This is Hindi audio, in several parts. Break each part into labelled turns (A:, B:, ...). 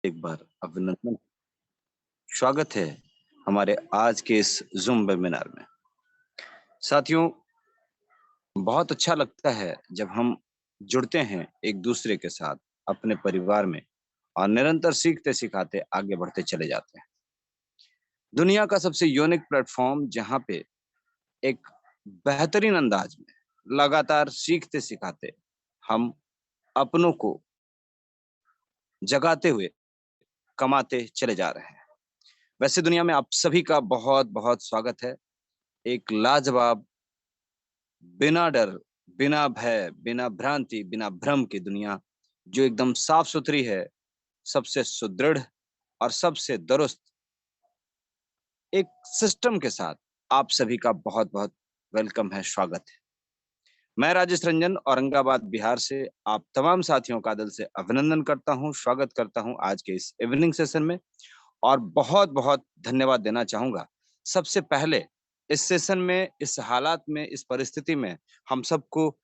A: एक बार अभिनंदन, स्वागत है हमारे आज के इस ज़ूम वेबिनार में। साथियों, बहुत अच्छा लगता है जब हम जुड़ते हैं एक-दूसरे के साथ, अपने परिवार में और निरंतर सीखते-सिखाते आगे बढ़ते चले जाते हैं। दुनिया का सबसे यूनिक प्लेटफ़ॉर्म जहाँ पे एक बेहतरीन अंदाज में लगातार सीखते-सिखाते हम अपनों को जगाते हुए कमाते चले जा रहे हैं। वैसे दुनिया में आप सभी का बहुत-बहुत स्वागत है। एक लाजवाब, बिना डर, बिना भय, बिना भ्रांति, बिना भ्रम की दुनिया जो एकदम साफ-सुथरी है, सबसे सुदृढ़ और सबसे दुरुस्त एक सिस्टम के साथ आप सभी का बहुत-बहुत वेलकम है, स्वागत है। मैं राजेश रंजन औरंगाबाद, बिहार से आप तमाम साथियों का दिल से अभिनंदन करता हूँ, स्वागत करता हूँ आज के इस इवनिंग सेशन में और बहुत-बहुत धन्यवाद देना चाहूँगा। सबसे पहले इस सेशन में, इस हालात में, इस परिस्थिति में हम सबको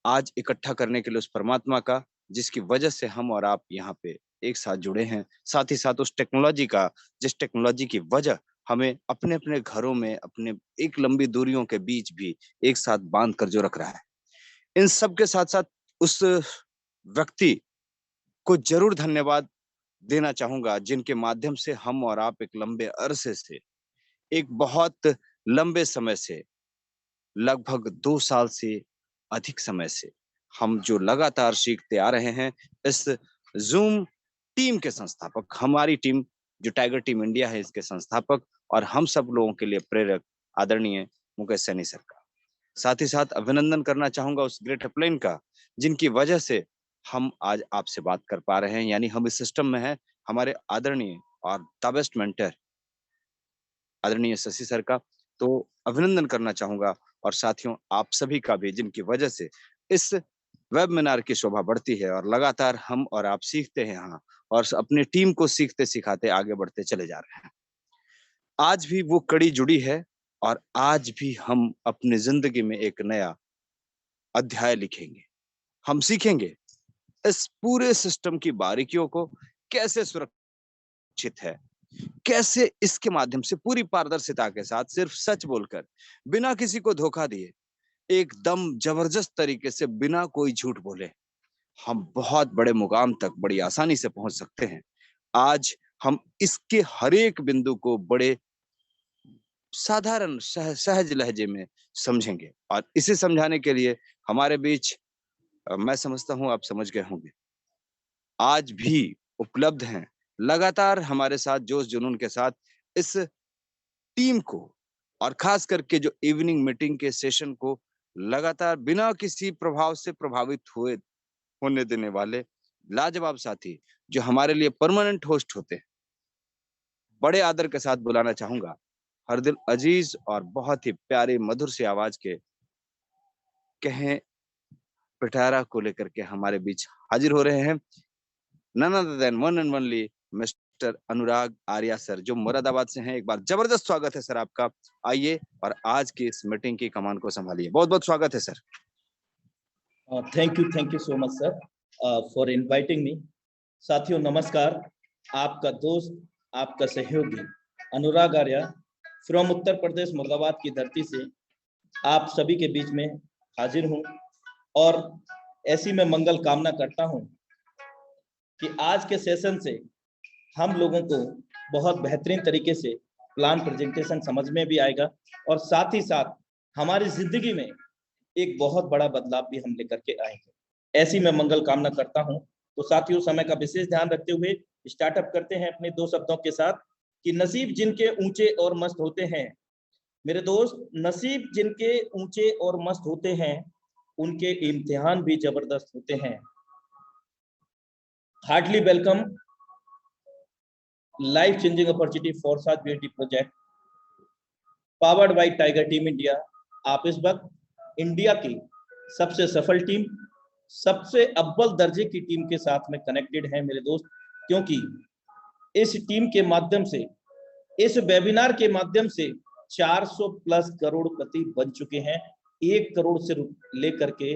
A: आज इकट्ठा करने के लिए उस परमात्मा का, जिसकी वजह से हम और आप यहाँ पे एक साथ जुड़े हैं। साथ ही साथ उस टेक्नोलॉजी का, जिस टेक्नोलॉजी की वजह हमें अपने-अपने घरों में, अपने एक लंबी दूरियों के बीच भी एक साथ बाँध कर जो रख रहा है। इन सब के साथ-साथ उस व्यक्ति को ज़रूर धन्यवाद देना चाहूँगा, जिनके माध्यम से हम और आप एक लंबे अरसे से, एक बहुत लंबे समय से लगभग 2 साल से अधिक समय से हम जो लगातार सीखते आ रहे हैं, इस ज़ूम टीम के संस्थापक, हमारी टीम जो टाइगर टीम इंडिया है इसके संस्थापक और हम सब लोगों के लिए प्रेरक आदरणीय मुकेश सैनी सर का। साथ ही साथ अभिनंदन करना चाहूँगा उस ग्रेट अपलाइन का, जिनकी वजह से हम आज आपसे बात कर पा रहे हैं, यानी हम इस सिस्टम में हैं, हमारे आदरणीय और द बेस्ट मेंटर आदरणीय शशि सर का, तो अभिनंदन करना चाहूँगा और साथियों आप सभी का भी जिनकी वजह से इस वेबिनार की शोभा बढ़ती है और लगातार हम और आप सीखते हैं यहाँ और अपनी टीम को सीखते-सिखाते आगे बढ़ते चले जा रहे हैं। आज भी वो कड़ी जुड़ी है और आज भी हम अपनी ज़िंदगी में एक नया अध्याय लिखेंगे। हम सीखेंगे इस पूरे सिस्टम की बारीकियों को कैसे सुरक्षित है, कैसे इसके माध्यम से पूरी पारदर्शिता के साथ सिर्फ सच बोलकर, बिना किसी को धोखा दिए, एकदम जबरदस्त तरीके से बिना कोई झूठ बोले, हम बहुत बड़े मुकाम तक बड़ी आसानी से पहुँच सकते हैं। आज हम इसके हर एक बिंदु को बड़े साधारण सहज लहजे में समझेंगे और इसे समझाने के लिए हमारे बीच मैं समझता हूँ आप समझ गए होंगे। आज भी उपलब्ध हैं, लगातार हमारे साथ जोश-जुनून के साथ इस टीम को और खास करके जो इवनिंग मीटिंग के सेशन को लगातार बिना किसी प्रभाव से प्रभावित हुए होने देने वाले लाजवाब साथी, जो हमारे लिए परमानेंट होस्ट होते हैं, बड़े आदर के साथ बुलाना चाहूँगा। हर दिल अजीज और बहुत ही प्यारी मधुर सी आवाज़ के कहें पिटारा को लेकर के हमारे बीच हाजिर हो रहे हैं। None other than one and only mister Anurag Arya sir, जो मुरादाबाद से हैं। एक बार जबरदस्त स्वागत है सर आपका। आइए और आज की इस मीटिंग की कमान को संभालिए। बहुत-बहुत स्वागत है sir.
B: Thank you so much sir for inviting me. साथियों नमस्कार, आपका दोस्त, आपका सहयोगी अनुराग आर्या फ्रॉम उत्तर प्रदेश मुरादाबाद की धरती से आप सभी के बीच में हाजिर हूँ और ऐसी मैं मंगल कामना करता हूँ कि आज के सेशन से हम लोगों को बहुत बेहतरीन तरीके से प्लान प्रेजेंटेशन समझ में भी आएगा और साथ ही साथ हमारी जिंदगी में एक बहुत बड़ा बदलाव भी हम लेकर के आएंगे। ऐसी मैं मंगल कामना करता हूं। तो साथियों समय का विशेष ध्यान रखते हुए स्टार्टअप करते हैं अपने दो शब्दों के साथ कि नसीब जिनके ऊंचे और मस्त होते हैं, मेरे दोस्त, नसीब जिनके ऊंचे और मस्त होते हैं उनके इम्तिहान भी जबरदस्त होते हैं। Hardly welcome life changing opportunity for साथ BAT project powered by Tiger team India. आप इस वक्त इंडिया की सबसे सफल टीम, सबसे अव्वल दर्जे की टीम के साथ में कनेक्टेड है मेरे दोस्त, क्योंकि इस टीम के माध्यम से, इस वेबिनार के माध्यम से 400 प्लस करोड़पति बन चुके हैं। 1 करोड़ से लेकर के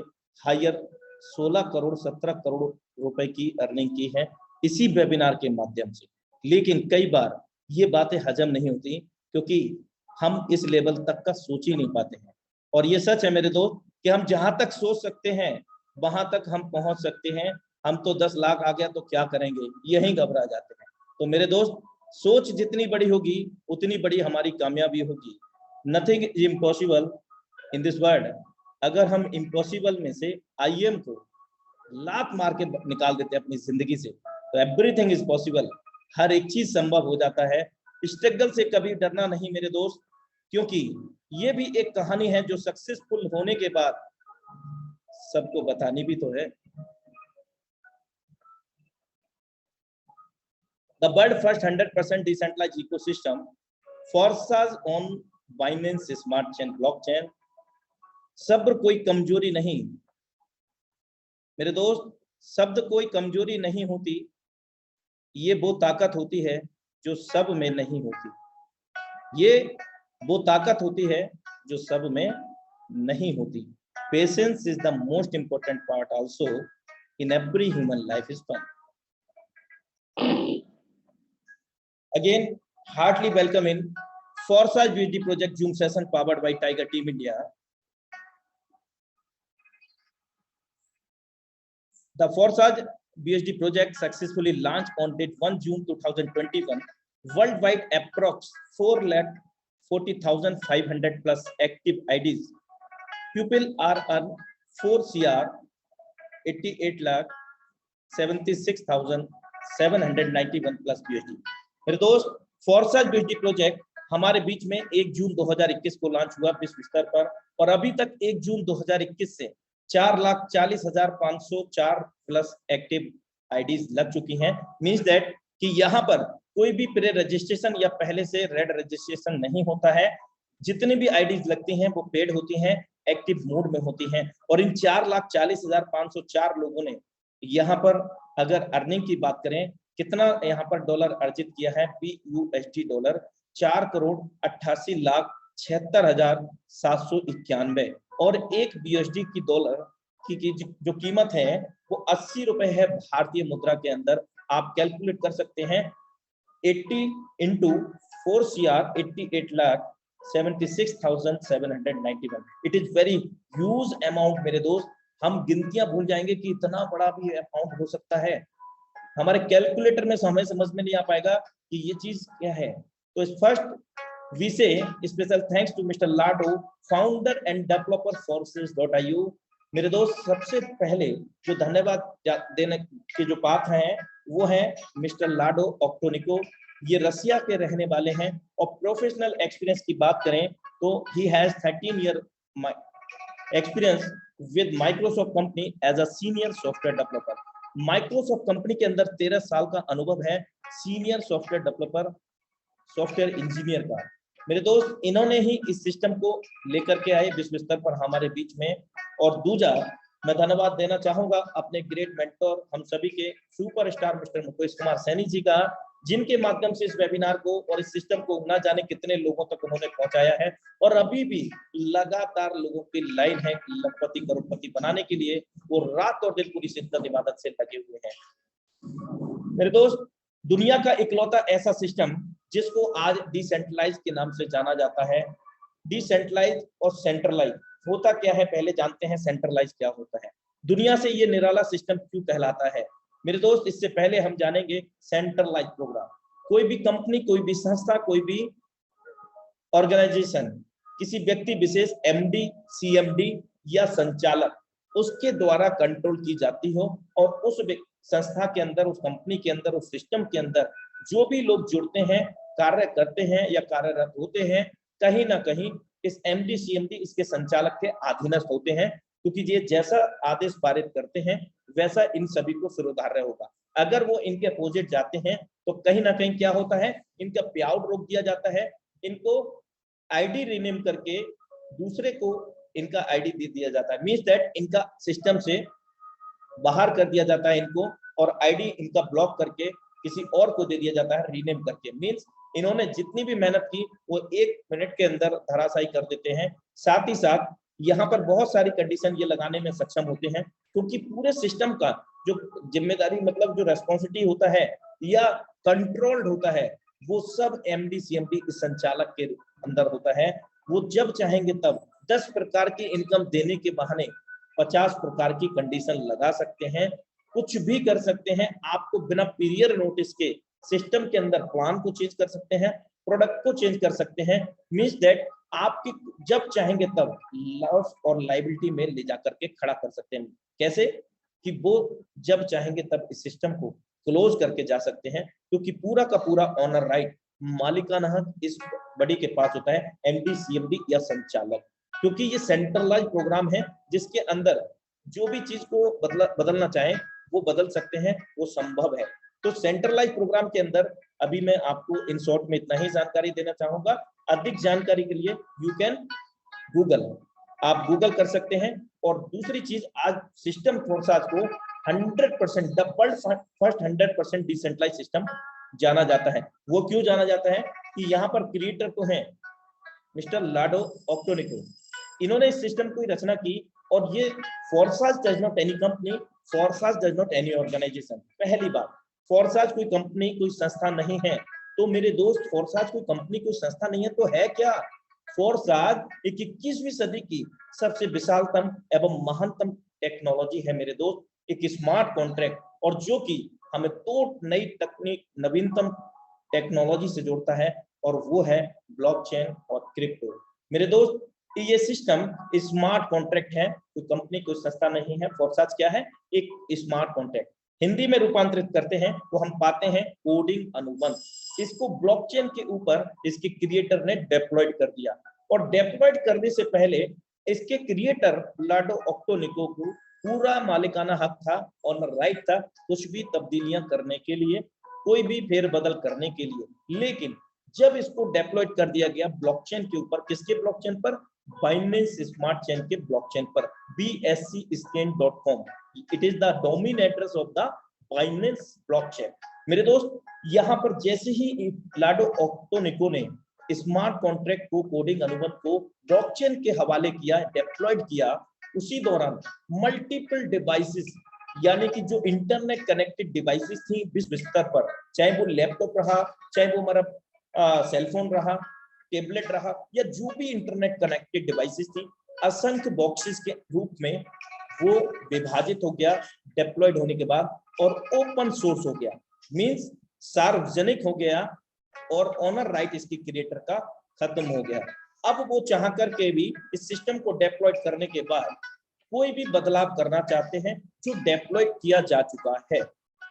B: हायर 16 करोड़ 17 करोड़ रुपए की अर्निंग की है इसी वेबिनार के माध्यम से। लेकिन कई बार ये बातें हजम नहीं होती क्योंकि हम इस लेवल तक का सोच ही नहीं पाते हैं। और ये सच है मेरे दोस्त कि हम जहां तक सोच सकते हैं वहां तक हम पहुंच सकते हैं। हम तो 10 लाख आ गया तो क्या करेंगे, यही घबरा जाते हैं। तो मेरे दोस्त, सोच जितनी बड़ी होगी उतनी बड़ी हमारी कामयाबी होगी। Nothing is impossible in this world. अगर हम इम्पॉसिबल में से IM को लात मार के निकाल देते हैं अपनी जिंदगी से, तो एवरीथिंग इज पॉसिबल। हर एक चीज संभव हो जाता है। स्ट्रगल से कभी डरना नहीं मेरे दोस्त, क्योंकि ये भी एक कहानी है जो सक्सेसफुल होने के बाद सबको बतानी भी तो है। The world first 100% decentralized ecosystem, Forza's on Binance Smart Chain blockchain। सब्र कोई कमजोरी नहीं मेरे दोस्त, शब्द कोई कमजोरी नहीं होती, ये वो ताकत होती है जो सब में नहीं होती। ये वो ताकत होती है जो सब में नहीं होती। Patience is the most important part also in every human life is fun. Again, heartily welcome in Forza USD project Zoom session powered by Tiger Team India. The Forza BSD project successfully launched on date 1 June 2021. Worldwide, approx 4,40,500 plus active IDs. People are on 4 CR 88 lakh 76,791 plus BSD। मेरे दोस्त, Forza BSD प्रोजेक्ट हमारे बीच में 1 जून 2021 को लॉन्च हुआ विश्व स्तर पर, और अभी तक 1 जून 2021 से 4,40,504 प्लस एक्टिव आईडीज लग चुकी हैं। मींस दैट कि यहाँ पर कोई भी प्री रजिस्ट्रेशन या पहले से रेड रजिस्ट्रेशन नहीं होता है। जितनी भी आईडीज लगती हैं वो पेड होती हैं, एक्टिव मोड में होती हैं। और इन 4,40,504 लोगों ने यहाँ पर अगर अर्निंग की बात करें, कितना यहाँ पर डॉलर अर्जित किया है, PUSD डॉलर 4,78,76,791। और एक BUSD की डॉलर की जो कीमत है वो 80 रुपए है भारतीय मुद्रा के अंदर। आप कैलकुलेट कर सकते हैं 80 into 4 CR 88 lakh 76,791। It is very huge amount मेरे दोस्त। हम गिनतियां भूल जाएंगे कि इतना बड़ा भी अमाउंट हो सकता है। हमारे कैलकुलेटर में हमें समझ में नहीं आ पाएगा कि ये चीज क्या है। तो first we say special thanks to mister Lado, founder and developer Forces.io। मेरे दोस्त, सबसे पहले जो धन्यवाद देने के जो बात है वो है मिस्टर लाडो ऑक्टोनिको। ये रसिया के रहने वाले हैं और प्रोफेशनल एक्सपीरियंस की बात करें तो he has 13 year experience with Microsoft company as a senior software developer. Microsoft company के अंदर 13 साल का अनुभव है senior software developer, software engineer का। मेरे दोस्त, इन्होंने ही इस सिस्टम को लेकर के आए विश्व स्तर पर हमारे बीच में। और दूसरा, मैं धन्यवाद देना चाहूंगा अपने ग्रेट मेंटोर, हम सभी के सुपरस्टार मिस्टर मुकेश कुमार सैनी जी का, जिनके माध्यम से इस वेबिनार को और इस सिस्टम को ना जाने कितने लोगों तक उन्होंने पहुंचाया है। और अभी भी लगातार लोगों की लाइन है लखपति करोड़पति बनाने के लिए, वो रात और दिन पूरी शिद्दत इबादत से लगे हुए हैं। मेरे दोस्त, दुनिया का इकलौता ऐसा सिस्टम जिसको आज डिसेंट्रलाइज के नाम से जाना जाता है। डिसेंट्रलाइज और सेंट्रलाइज होता क्या है, पहले जानते हैं सेंट्रलाइज क्या होता है। दुनिया से ये निराला सिस्टम क्यों कहलाता है मेरे दोस्त, इससे पहले हम जानेंगे सेंट्रलाइज प्रोग्राम। कोई भी कंपनी, कोई भी संस्था, कोई भी ऑर्गेनाइजेशन किसी व्यक्ति विशेष MD, CMD या संचालक उसके द्वारा कंट्रोल की जाती हो, और उस संस्था के अंदर, उस कंपनी के अंदर, उस सिस्टम के अंदर जो भी लोग जुड़ते हैं, कार्य करते हैं या कार्यरत होते हैं, कहीं ना कहीं इस MD, CMD इसके संचालक के अधीनस्थ होते हैं, क्योंकि ये जैसा आदेश पारित करते हैं वैसा इन सभी को शिरोधार्य होगा। अगर वो इनके अपोजिट जाते हैं तो कहीं ना कहीं क्या होता है, इनका पे आउट रोक दिया जाता है, इनको ID रीनेम करके दूसरे को इनका ID दे दिया जाता है। मींस दैट इनका सिस्टम से बाहर कर दिया जाता है इनको, और ID इनका ब्लॉक करके किसी और को दे दिया जाता है रीनेम करके। मींस इन्होंने जितनी भी मेहनत की वो 1 मिनट के अंदर धराशायी कर देते हैं। साथ ही साथ यहाँ पर बहुत सारी कंडीशन ये लगाने में सक्षम होते हैं, क्योंकि पूरे सिस्टम का जो जिम्मेदारी मतलब जो रेस्पॉन्सिबिलिटी होता है या कंट्रोल्ड होता है, वो सब एमडी सीएमडी इस संचालक के अंदर होता है। वो जब चाहेंगे तब 10 प्रकार की इनकम देने के बहाने 50 प्रकार की कंडीशन लगा सकते हैं, कुछ भी कर सकते हैं। आपको बिना पीरियड नोटिस के सिस्टम के अंदर प्लान को चेंज कर सकते हैं, प्रोडक्ट को चेंज कर सकते हैं। मींस दैट आपकी जब चाहेंगे तब लॉस और लायबिलिटी में ले जाकर के खड़ा कर सकते हैं। कैसे कि वो जब चाहेंगे तब इस सिस्टम को क्लोज करके जा सकते हैं, क्योंकि पूरा का पूरा ऑनर राइट, मालिकाना हक इस बॉडी के पास होता है, एमडी सीएमडी या संचालक। क्योंकि ये सेंट्रलाइज प्रोग्राम है जिसके अंदर जो भी चीज को बदलना चाहे वो बदल सकते हैं, वो संभव है। तो सेंट्रलाइज प्रोग्राम के अंदर अभी मैं आपको इन शॉर्ट में इतना ही जानकारी देना चाहूंगा। अधिक जानकारी के लिए यू कैन गूगल, आप गूगल कर सकते हैं। और दूसरी चीज, आज सिस्टम फोर्साज को 100% the world first 100% decentralize system जाना जाता है। वो क्यों जाना जाता है कि यहाँ पर क्रिएटर तो हैं मिस्टर लाडो ऑक्टोनिको, इन्होंने इस सिस्टम की रचना की। और ये Forsage does not any company, Forsage does not any organisation. पहली बात, फोर्साज कोई कंपनी कोई संस्था नहीं है। तो मेरे दोस्त, फोर्साज कोई कंपनी कोई संस्था नहीं है तो है क्या? फोर्साज एक 21वीं सदी की सबसे विशालतम एवं महानतम टेक्नोलॉजी है मेरे दोस्त, एक स्मार्ट कॉन्ट्रैक्ट, और जो कि हमें तो नई तकनीक नवीनतम टेक्नोलॉजी से जोड़ता है, और वो है ब्लॉकचेन और क्रिप्टो। मेरे दोस्त, ये सिस्टम स्मार्ट कॉन्ट्रैक्ट है, कोई कंपनी कोई संस्था नहीं है। फोर्साज क्या है? एक स्मार्ट कॉन्ट्रैक्ट। हिंदी में रूपांतरित करते हैं तो हम पाते हैं कोडिंग अनुबंध। इसको ब्लॉकचेन के ऊपर इसके क्रिएटर ने डिप्लॉयड कर दिया, और डिप्लॉयड करने से पहले इसके क्रिएटर लाडो ऑक्टोनिको को पूरा मालिकाना हक था, ऑनर राइट था, कुछ भी तब्दीलियां करने के लिए, कोई भी फेरबदल करने के लिए। लेकिन जब इसको डिप्लॉयड कर दिया गया ब्लॉकचेन के ऊपर, किसके ब्लॉकचेन पर? बाइनेंस स्मार्ट चेन के ब्लॉकचेन पर, bscscan.com, it is the domain address of the Binance blockchain. मेरे दोस्त, यहाँ पर जैसे ही लाडो ऑक्टोनिको ने स्मार्ट कॉन्ट्रैक्ट को, कोडिंग अनुबंध को ब्लॉकचेन के हवाले किया, डिप्लॉयड किया, उसी दौरान मल्टीपल डिवाइसेस, यानी कि जो इंटरनेट कनेक्टेड डिवाइसेस थी विश्व स्तर पर, चाहे वो लैपटॉप रहा, चाहे वो हमारा सेलफोन रहा, टेबलेट रहा, या जो भी इंटरनेट कनेक्टेड डिवाइसेस थी, असंख्य बॉक्सेस के रूप में वो विभाजित हो गया डिप्लॉयड होने के बाद, और ओपन सोर्स हो गया, मींस सार्वजनिक हो गया, और ऑनर राइट इसके क्रिएटर का खत्म हो गया। अब वो चाह करके भी इस सिस्टम को डिप्लॉयड करने के बाद कोई भी बदलाव करना चाहते हैं, जो डिप्लॉयड किया जा चुका है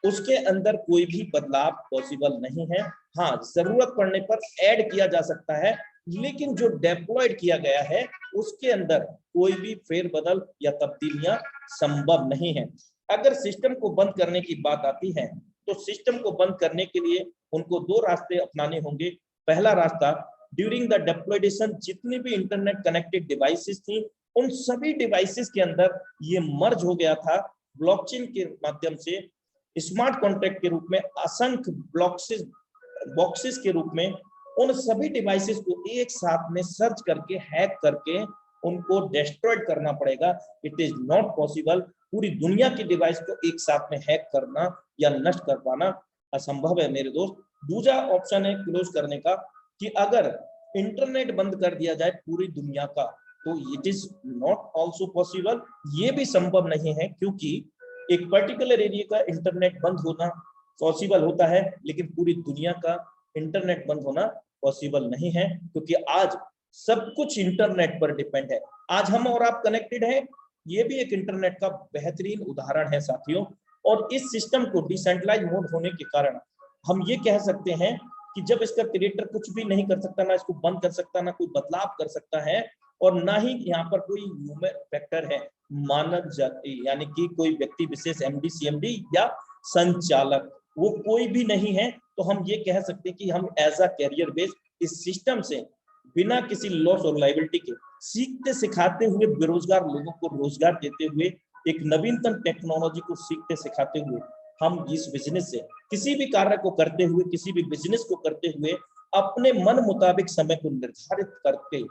B: उसके अंदर कोई भी बदलाव पॉसिबल नहीं है। हाँ, जरूरत पड़ने पर ऐड किया जा सकता है, लेकिन जो डिप्लॉयड किया गया है उसके अंदर कोई भी फेरबदल या तब्दीलियां संभव नहीं है। अगर सिस्टम को बंद करने की बात आती है तो सिस्टम को बंद करने के लिए उनको दो रास्ते अपनाने होंगे। पहला रास्ता, ड्यूरिंग द डिप्लॉयडेशन जितनी भी इंटरनेट कनेक्टेड डिवाइसेस थी, उन सभी डिवाइसेस के अंदर ये मर्ज हो गया था ब्लॉकचेन के माध्यम से, स्मार्ट कॉन्ट्रैक्ट के रूप में, असंख्य बॉक्सेस के रूप में, उन सभी डिवाइसेस को एक साथ में सर्च करके, हैक करके उनको डिस्ट्रॉय करना पड़ेगा। It is not possible. पूरी दुनिया की डिवाइस को एक साथ में हैक करना या नष्ट कर पाना असंभव है मेरे दोस्त। दूसरा ऑप्शन है क्लोज करने का, कि अगर इंटरनेट बंद कर दिया जाए पूरी दुनिया का, तो it is not also possible. ये भी संभव नहीं है, क्योंकि एक पर्टिकुलर एरिया का इंटरनेट बंद होना पॉसिबल होता है, लेकिन पूरी दुनिया का इंटरनेट बंद होना पॉसिबल नहीं है, क्योंकि आज सब कुछ इंटरनेट पर डिपेंड है। आज हम और आप कनेक्टेड हैं, ये भी एक इंटरनेट का बेहतरीन उदाहरण है साथियों। और इस सिस्टम को डिसेंट्रलाइज मोड होने के कारण हम ये कह सकते हैं कि जब इसका क्रिएटर कुछ भी नहीं कर सकता, ना इसको बंद कर सकता, ना कोई बदलाव कर सकता है, और ना ही यहाँ पर कोई ह्यूमन फैक्टर है, मानव जाति, यानी कि कोई व्यक्ति विशेष एमडी सीएमडी या संचालक, वो कोई भी नहीं है, तो हम ये कह सकते हैं कि हम एज अ कैरियर बेस इस सिस्टम से बिना किसी लॉस और लायबिलिटी के, सीखते सिखाते हुए, बेरोजगार लोगों को रोजगार देते हुए, एक नवीनतम टेक्नोलॉजी को सीखते सिखाते हुए, हम इस बिजनेस से, किसी भी कार्य को करते हुए, किसी भी बिजनेस को करते हुए, अपने मन मुताबिक समय को निर्धारित करके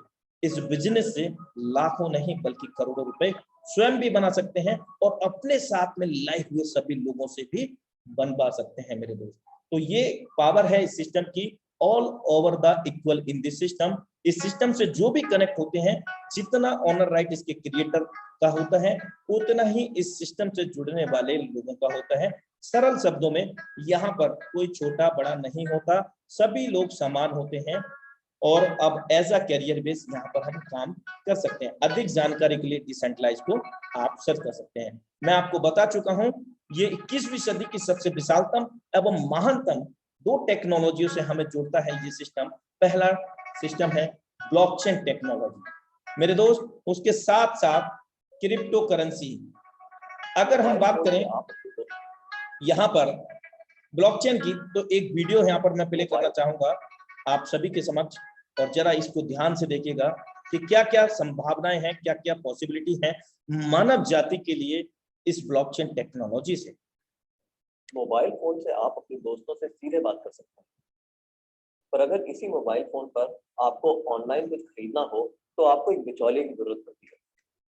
B: इस बिजनेस से लाखों नहीं बल्कि करोड़ों रुपए स्वयं भी बना सकते हैं और अपने साथ में लाए हुए सभी लोगों से भी बनवा सकते हैं मेरे दोस्त। तो ये पावर है इस सिस्टम की, all over the equal in this system. इस सिस्टम से जो भी कनेक्ट होते हैं, जितना ऑनर राइट इसके क्रिएटर का होता है, उतना ही इस सिस्टम से जुड़ने वाले लोगों का होता है। सरल शब्दों में यहाँ पर कोई छोटा बड़ा नहीं होता, सभी लोग समान होते हैं और अब एज अ कैरियर बेस यहाँ पर हम काम कर सकते हैं। अधिक जानकारी के लिए डिसेंट्रलाइज को आप सर्च कर सकते हैं। मैं आपको बता चुका हूं, ये 21वीं सदी की सबसे विशालतम एवं महानतम 2 टेक्नोलॉजियों से हमें जोड़ता है ये सिस्टम। पहला सिस्टम है ब्लॉकचेन टेक्नोलॉजी मेरे दोस्त, उसके साथ साथ क्रिप्टो करेंसी। अगर हम बात करें यहाँ पर ब्लॉकचेन की, तो एक वीडियो यहाँ पर मैं प्ले करना चाहूंगा आप सभी के समक्ष, और जरा इसको ध्यान से देखिएगा कि क्या क्या संभावनाएं हैं, क्या क्या पॉसिबिलिटी है मानव जाति के लिए इस ब्लॉकचेन टेक्नोलॉजी से।
C: मोबाइल फोन से आप अपने दोस्तों से सीधे बात कर सकते हैं, पर अगर इसी मोबाइल फोन पर आपको ऑनलाइन कुछ खरीदना हो तो आपको एक बिचौलिए की जरूरत पड़ती है,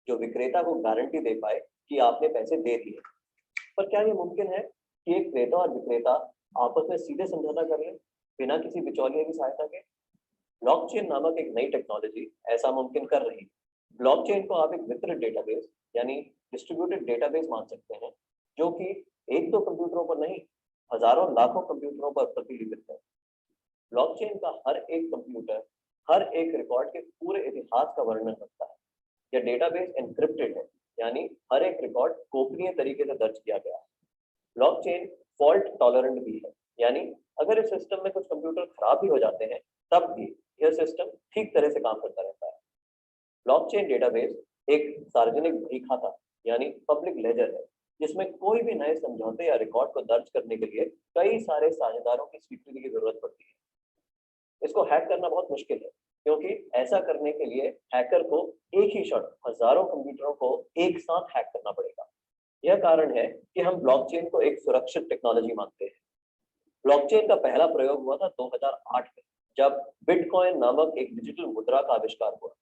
C: जो विक्रेता को गारंटी दे पाए कि आपने पैसे दे दिए। पर क्या ये मुमकिन है कि एक क्रेता और विक्रेता आपस में सीधे समझौता कर लें बिना किसी बिचौलिए की सहायता के? ब्लॉकचेन नामक एक नई टेक्नोलॉजी ऐसा मुमकिन कर रही है। ब्लॉकचेन को आप एक वितरित डेटाबेस यानी डिस्ट्रीब्यूटेड डेटाबेस मान सकते हैं, जो कि एक दो कंप्यूटरों पर नहीं, हजारों लाखों कंप्यूटरों पर प्रतिलिपित है। ब्लॉकचेन का हर एक कंप्यूटर हर एक रिकॉर्ड के पूरे इतिहास का वर्णन करता है। यह डेटाबेस एन्क्रिप्टेड है, यानी हर एक रिकॉर्ड गोपनीय तरीके से दर्ज किया गया है। ब्लॉकचेन फॉल्ट टॉलरेंट भी है, यानी अगर इस सिस्टम में कुछ कंप्यूटर खराब भी हो जाते हैं तब भी यह सिस्टम ठीक तरह से काम करता रहता है। ब्लॉकचेन डेटाबेस एक सार्वजनिक बही खाता यानी पब्लिक लेजर है, जिसमें कोई भी नए समझौते या रिकॉर्ड को दर्ज करने के लिए कई सारे साझेदारों की स्वीकृति की जरूरत पड़ती है। इसको हैक करना बहुत मुश्किल है, क्योंकि ऐसा करने के लिए हैकर को एक ही क्षण हजारों कंप्यूटरों को एक साथ हैक करना पड़ेगा। यह कारण है कि हम ब्लॉकचेन को एक सुरक्षित टेक्नोलॉजी मानते हैं। ब्लॉकचेन का पहला प्रयोग हुआ था 2008 में, जब बिटकॉइन नामक एक डिजिटल मुद्रा का आविष्कार हुआ।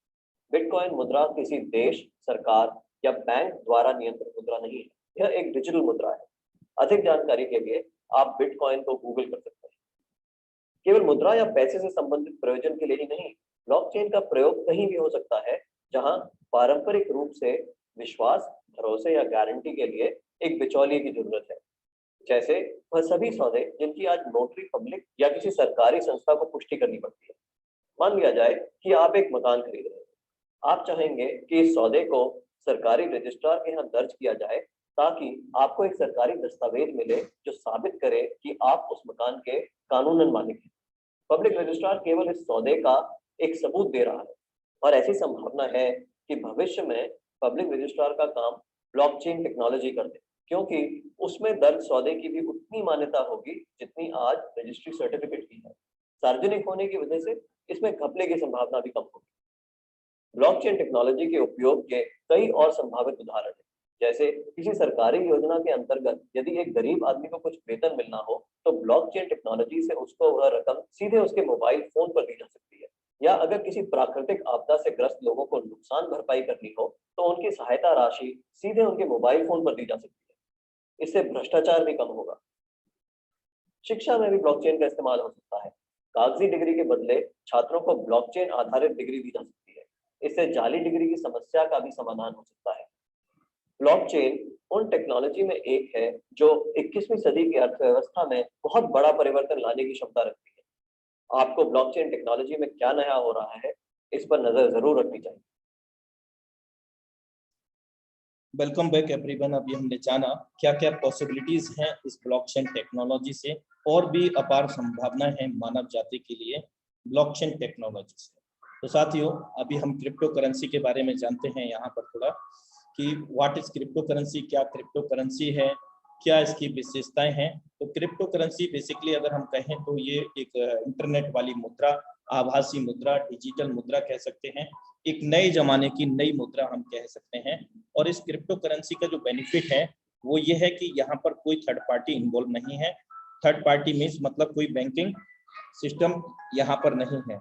C: बिटकॉइन मुद्रा किसी देश, सरकार या बैंक द्वारा नियंत्रित मुद्रा नहीं है, यह एक डिजिटल मुद्रा है। अधिक जानकारी के लिए आप बिटकॉइन को गूगल कर सकते हैं। केवल मुद्रा या पैसे से संबंधित प्रयोजन के लिए ही नहीं, ब्लॉकचेन का प्रयोग कहीं भी हो सकता है जहां पारंपरिक रूप से विश्वास, भरोसे या गारंटी के लिए एक बिचौलिए की जरूरत है। जैसे वह सभी सौदे जिनकी आज नोटरी पब्लिक या किसी सरकारी संस्था को पुष्टि करनी पड़ती है। मान लिया जाए कि आप एक मकान खरीद रहे हैं। आप चाहेंगे कि इस सौदे को सरकारी रजिस्ट्रार के यहाँ दर्ज किया जाए, ताकि आपको एक सरकारी दस्तावेज मिले जो साबित करे कि आप उस मकान के कानूनन मालिक हैं। पब्लिक रजिस्ट्रार केवल इस सौदे का एक सबूत दे रहा है, और ऐसी संभावना है कि भविष्य में पब्लिक रजिस्ट्रार का काम ब्लॉकचेन टेक्नोलॉजी कर दे, क्योंकि उसमें दर्ज सौदे की भी उतनी मान्यता होगी जितनी आज रजिस्ट्री सर्टिफिकेट की है। सार्वजनिक होने की वजह से इसमें घपले की संभावना भी कम होगी। ब्लॉकचेन टेक्नोलॉजी के उपयोग के कई और संभावित उदाहरण हैं। जैसे किसी सरकारी योजना के अंतर्गत यदि एक गरीब आदमी को कुछ वेतन मिलना हो, तो ब्लॉकचेन टेक्नोलॉजी से उसको वह रकम सीधे उसके मोबाइल फोन पर दी जा सकती है। या अगर किसी प्राकृतिक आपदा से ग्रस्त लोगों को नुकसान भरपाई करनी हो, तो उनकी सहायता राशि सीधे उनके मोबाइल फोन पर दी जा सकती है। इससे भ्रष्टाचार भी कम होगा। शिक्षा में भी ब्लॉकचेन का इस्तेमाल हो सकता है। कागजी डिग्री के बदले छात्रों को ब्लॉकचेन आधारित डिग्री दी जा सकती है। इससे जाली डिग्री की समस्या का भी समाधान हो सकता है। ब्लॉकचेन उन टेक्नोलॉजी में एक है जो 21वीं सदी की अर्थव्यवस्था में बहुत बड़ा परिवर्तन लाने की क्षमता रखती है। आपको ब्लॉकचेन टेक्नोलॉजी में क्या नया हो रहा है, इस पर नजर जरूर रखनी चाहिए।
B: Welcome back everyone. अभी हमने जाना क्या क्या पॉसिबिलिटीज हैं इस ब्लॉकचेन टेक्नोलॉजी से, और भी अपार संभावनाएं हैं मानव जाति के लिए ब्लॉकचेन टेक्नोलॉजी से। तो साथियों, अभी हम क्रिप्टो करेंसी के बारे में जानते हैं यहाँ पर थोड़ा, कि व्हाट इज क्रिप्टो करेंसी, क्या क्रिप्टो करेंसी है, क्या इसकी विशेषताएं हैं। तो क्रिप्टो करेंसी बेसिकली अगर हम कहें तो ये एक इंटरनेट वाली मुद्रा, आभासी मुद्रा, डिजिटल मुद्रा कह सकते हैं, एक नए जमाने की नई मुद्रा हम कह सकते हैं। और इस क्रिप्टो करेंसी का जो बेनिफिट है वो ये है कि यहाँ पर कोई थर्ड पार्टी इन्वॉल्व नहीं है। थर्ड पार्टी मीन्स मतलब कोई बैंकिंग सिस्टम यहाँ पर नहीं है।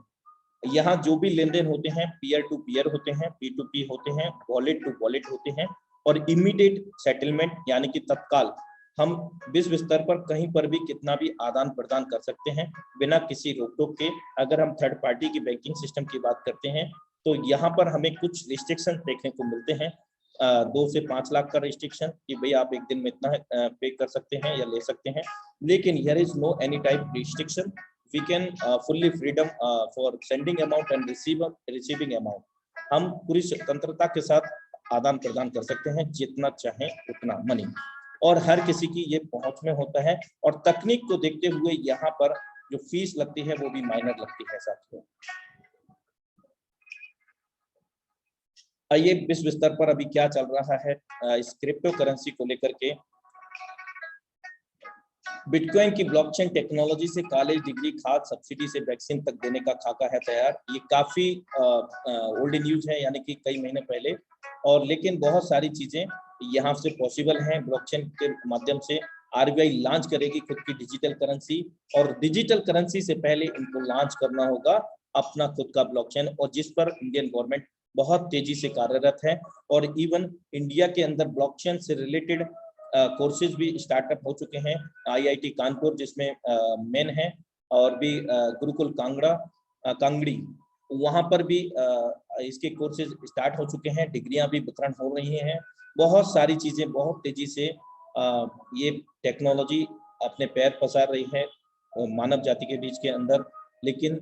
B: यहाँ जो भी लेन देन होते हैं पीयर टू पीयर होते हैं, P2P होते हैं, वॉलेट टू वॉलेट होते हैं और इमीडिएट सेटलमेंट यानी कि तत्काल हम विश्व स्तर पर कहीं पर भी कितना भी आदान प्रदान कर सकते हैं बिना किसी रोक टोक के। अगर हम थर्ड पार्टी की बैंकिंग सिस्टम की बात करते हैं तो यहाँ पर हमें कुछ रिस्ट्रिक्शन देखने को मिलते हैं, 2 से 5 लाख का रिस्ट्रिक्शन कि भाई आप एक दिन में इतना पे कर सकते हैं या ले सकते हैं, लेकिन here is no any type restriction. We can fully freedom for sending amount and receiving amount. हम पूरी स्वतंत्रता के साथ आदान प्रदान कर सकते हैं जितना चाहें उतना मनी, और हर किसी की ये पहुंच में होता है। और तकनीक को देखते हुए यहाँ पर जो फीस लगती है वो भी माइनर लगती है साथियों। आइए विश्व स्तर पर अभी क्या चल रहा है इस क्रिप्टो करेंसी को लेकर के। बिटकॉइन की ब्लॉकचेन टेक्नोलॉजी से कॉलेज डिग्री, खाद सब्सिडी से वैक्सीन तक देने का खाका है तैयार। ये काफी ओल्ड न्यूज है, यानी कि कई महीने पहले, और लेकिन बहुत सारी चीजें यहाँ से पॉसिबल हैं। ब्लॉकचेन के माध्यम से आरबीआई लॉन्च करेगी खुद की डिजिटल करेंसी, और डिजिटल करेंसी से पहले इनको लॉन्च करना होगा अपना खुद का ब्लॉकचेन, और जिस पर इंडियन गवर्नमेंट बहुत तेजी से कार्यरत है। और इवन इंडिया के अंदर ब्लॉकचेन से रिलेटेड कोर्सेज भी स्टार्टअप हो चुके हैं। आईआईटी कानपुर जिसमें मेन है, और भी गुरुकुल कांगड़ी, वहां पर भी इसके कोर्सेज स्टार्ट हो चुके हैं, डिग्रियां भी वितरण हो रही हैं। बहुत सारी चीजें बहुत तेजी से ये टेक्नोलॉजी अपने पैर पसार रही है मानव जाति के बीच के अंदर। लेकिन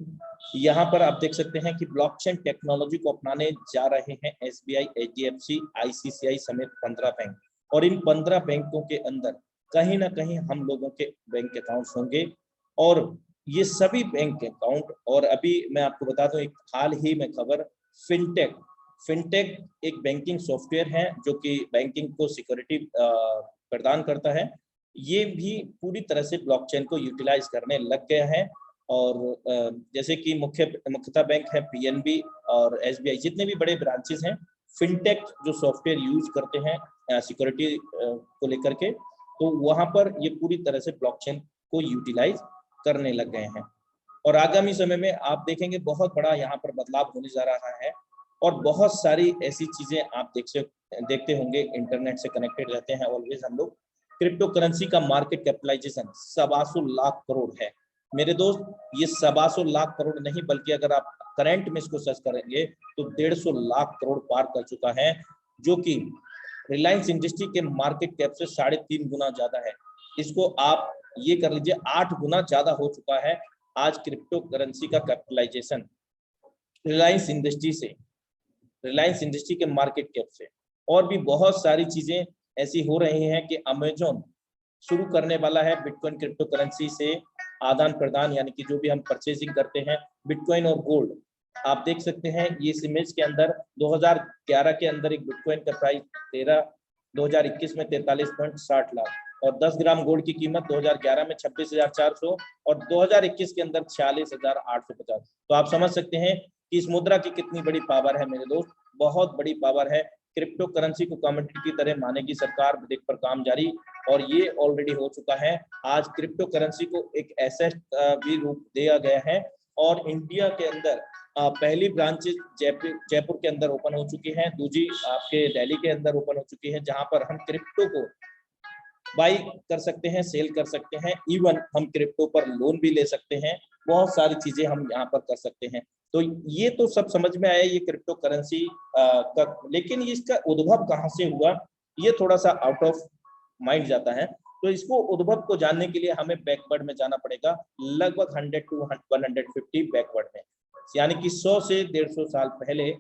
B: यहाँ पर आप देख सकते हैं कि ब्लॉकचेन टेक्नोलॉजी को अपनाने जा रहे हैं एसबीआई, एचडीएफसी, आईसीआईसीआई समेत 15 बैंक, और इन 15 बैंकों के अंदर कहीं ना कहीं हम लोगों के बैंक अकाउंट्स होंगे। और ये सभी बैंक अकाउंट, और अभी मैं आपको बता दूं एक हाल ही में खबर, फिनटेक एक बैंकिंग सॉफ्टवेयर है जो कि बैंकिंग को सिक्योरिटी प्रदान करता है, ये भी पूरी तरह से ब्लॉकचेन को यूटिलाइज करने लग गया है। और जैसे कि मुख्यतः बैंक है पीएनबी और एसबीआई, जितने भी बड़े ब्रांचेस हैं फिनटेक जो सॉफ्टवेयर यूज करते हैं सिक्योरिटी को लेकर के, तो वहां पर ये पूरी तरह से ब्लॉकचेन को यूटिलाइज करने लग गए हैं। और आगामी समय में आप देखेंगे बहुत बड़ा यहाँ पर बदलाव होने जा रहा है। और बहुत सारी ऐसी चीजें आप देखते होंगे, इंटरनेट से कनेक्टेड रहते हैं ऑलवेज हम लोग। क्रिप्टो करेंसी का मार्केट कैपिटलाइजेशन 225 लाख करोड़ है मेरे दोस्त। ये 225 लाख करोड़ नहीं, बल्कि अगर आप करंट में इसको सर्च करेंगे तो 150 लाख करोड़ पार कर चुका है, जो कि रिलायंस इंडस्ट्री के मार्केट कैप से 3.5 गुना ज्यादा है। इसको आप ये कर लीजिए 8 गुना ज्यादा हो चुका है आज क्रिप्टो करेंसी का कैपिटलाइजेशन रिलायंस इंडस्ट्री के मार्केट कैप से। और भी बहुत सारी चीजें ऐसी हो रही हैं कि अमेजोन शुरू करने वाला है बिटकॉइन क्रिप्टो करेंसी से आदान प्रदान, यानी कि जो भी हम परचेजिंग करते हैं बिटकॉइन और गोल्ड। आप देख सकते हैं ये इस इमेज के अंदर 2011 के अंदर एक बिटकॉइन का प्राइस 2021 में 43.60 लाख, और 10 ग्राम गोल्ड की कीमत 2011 में 26,400 और 2021 के अंदर 46,850। तो आप समझ सकते हैं कि इस मुद्रा की कितनी बड़ी पावर है मेरे दोस्त, बहुत बड़ी पावर है। क्रिप्टो करेंसी को कमोडिटी की तरह मानेगी सरकार, देख पर काम जारी, और ये ऑलरेडी हो चुका है। आज क्रिप्टो करेंसी को एक एसेट भी रूप दिया गया है, और इंडिया के अंदर पहली ब्रांचेस जयपुर के अंदर ओपन हो चुकी हैं, दूसरी आपके दिल्ली के अंदर ओपन हो चुकी है, जहां पर हम क्रिप्टो को बाई कर सकते हैं, सेल कर सकते हैं, इवन हम क्रिप्टो पर लोन भी ले सकते हैं। बहुत सारी चीजें हम यहाँ पर कर सकते हैं। तो ये तो सब समझ में आया ये क्रिप्टो करेंसी का, लेकिन इसका उद्भव कहाँ से हुआ ये थोड़ा सा आउट ऑफ माइंड जाता है। तो इसको उद्भव को जानने के लिए हमें बैकवर्ड में जाना पड़ेगा, लगभग 100 to 150 बैकवर्ड में, यानी कि 100 से 150 साल पहले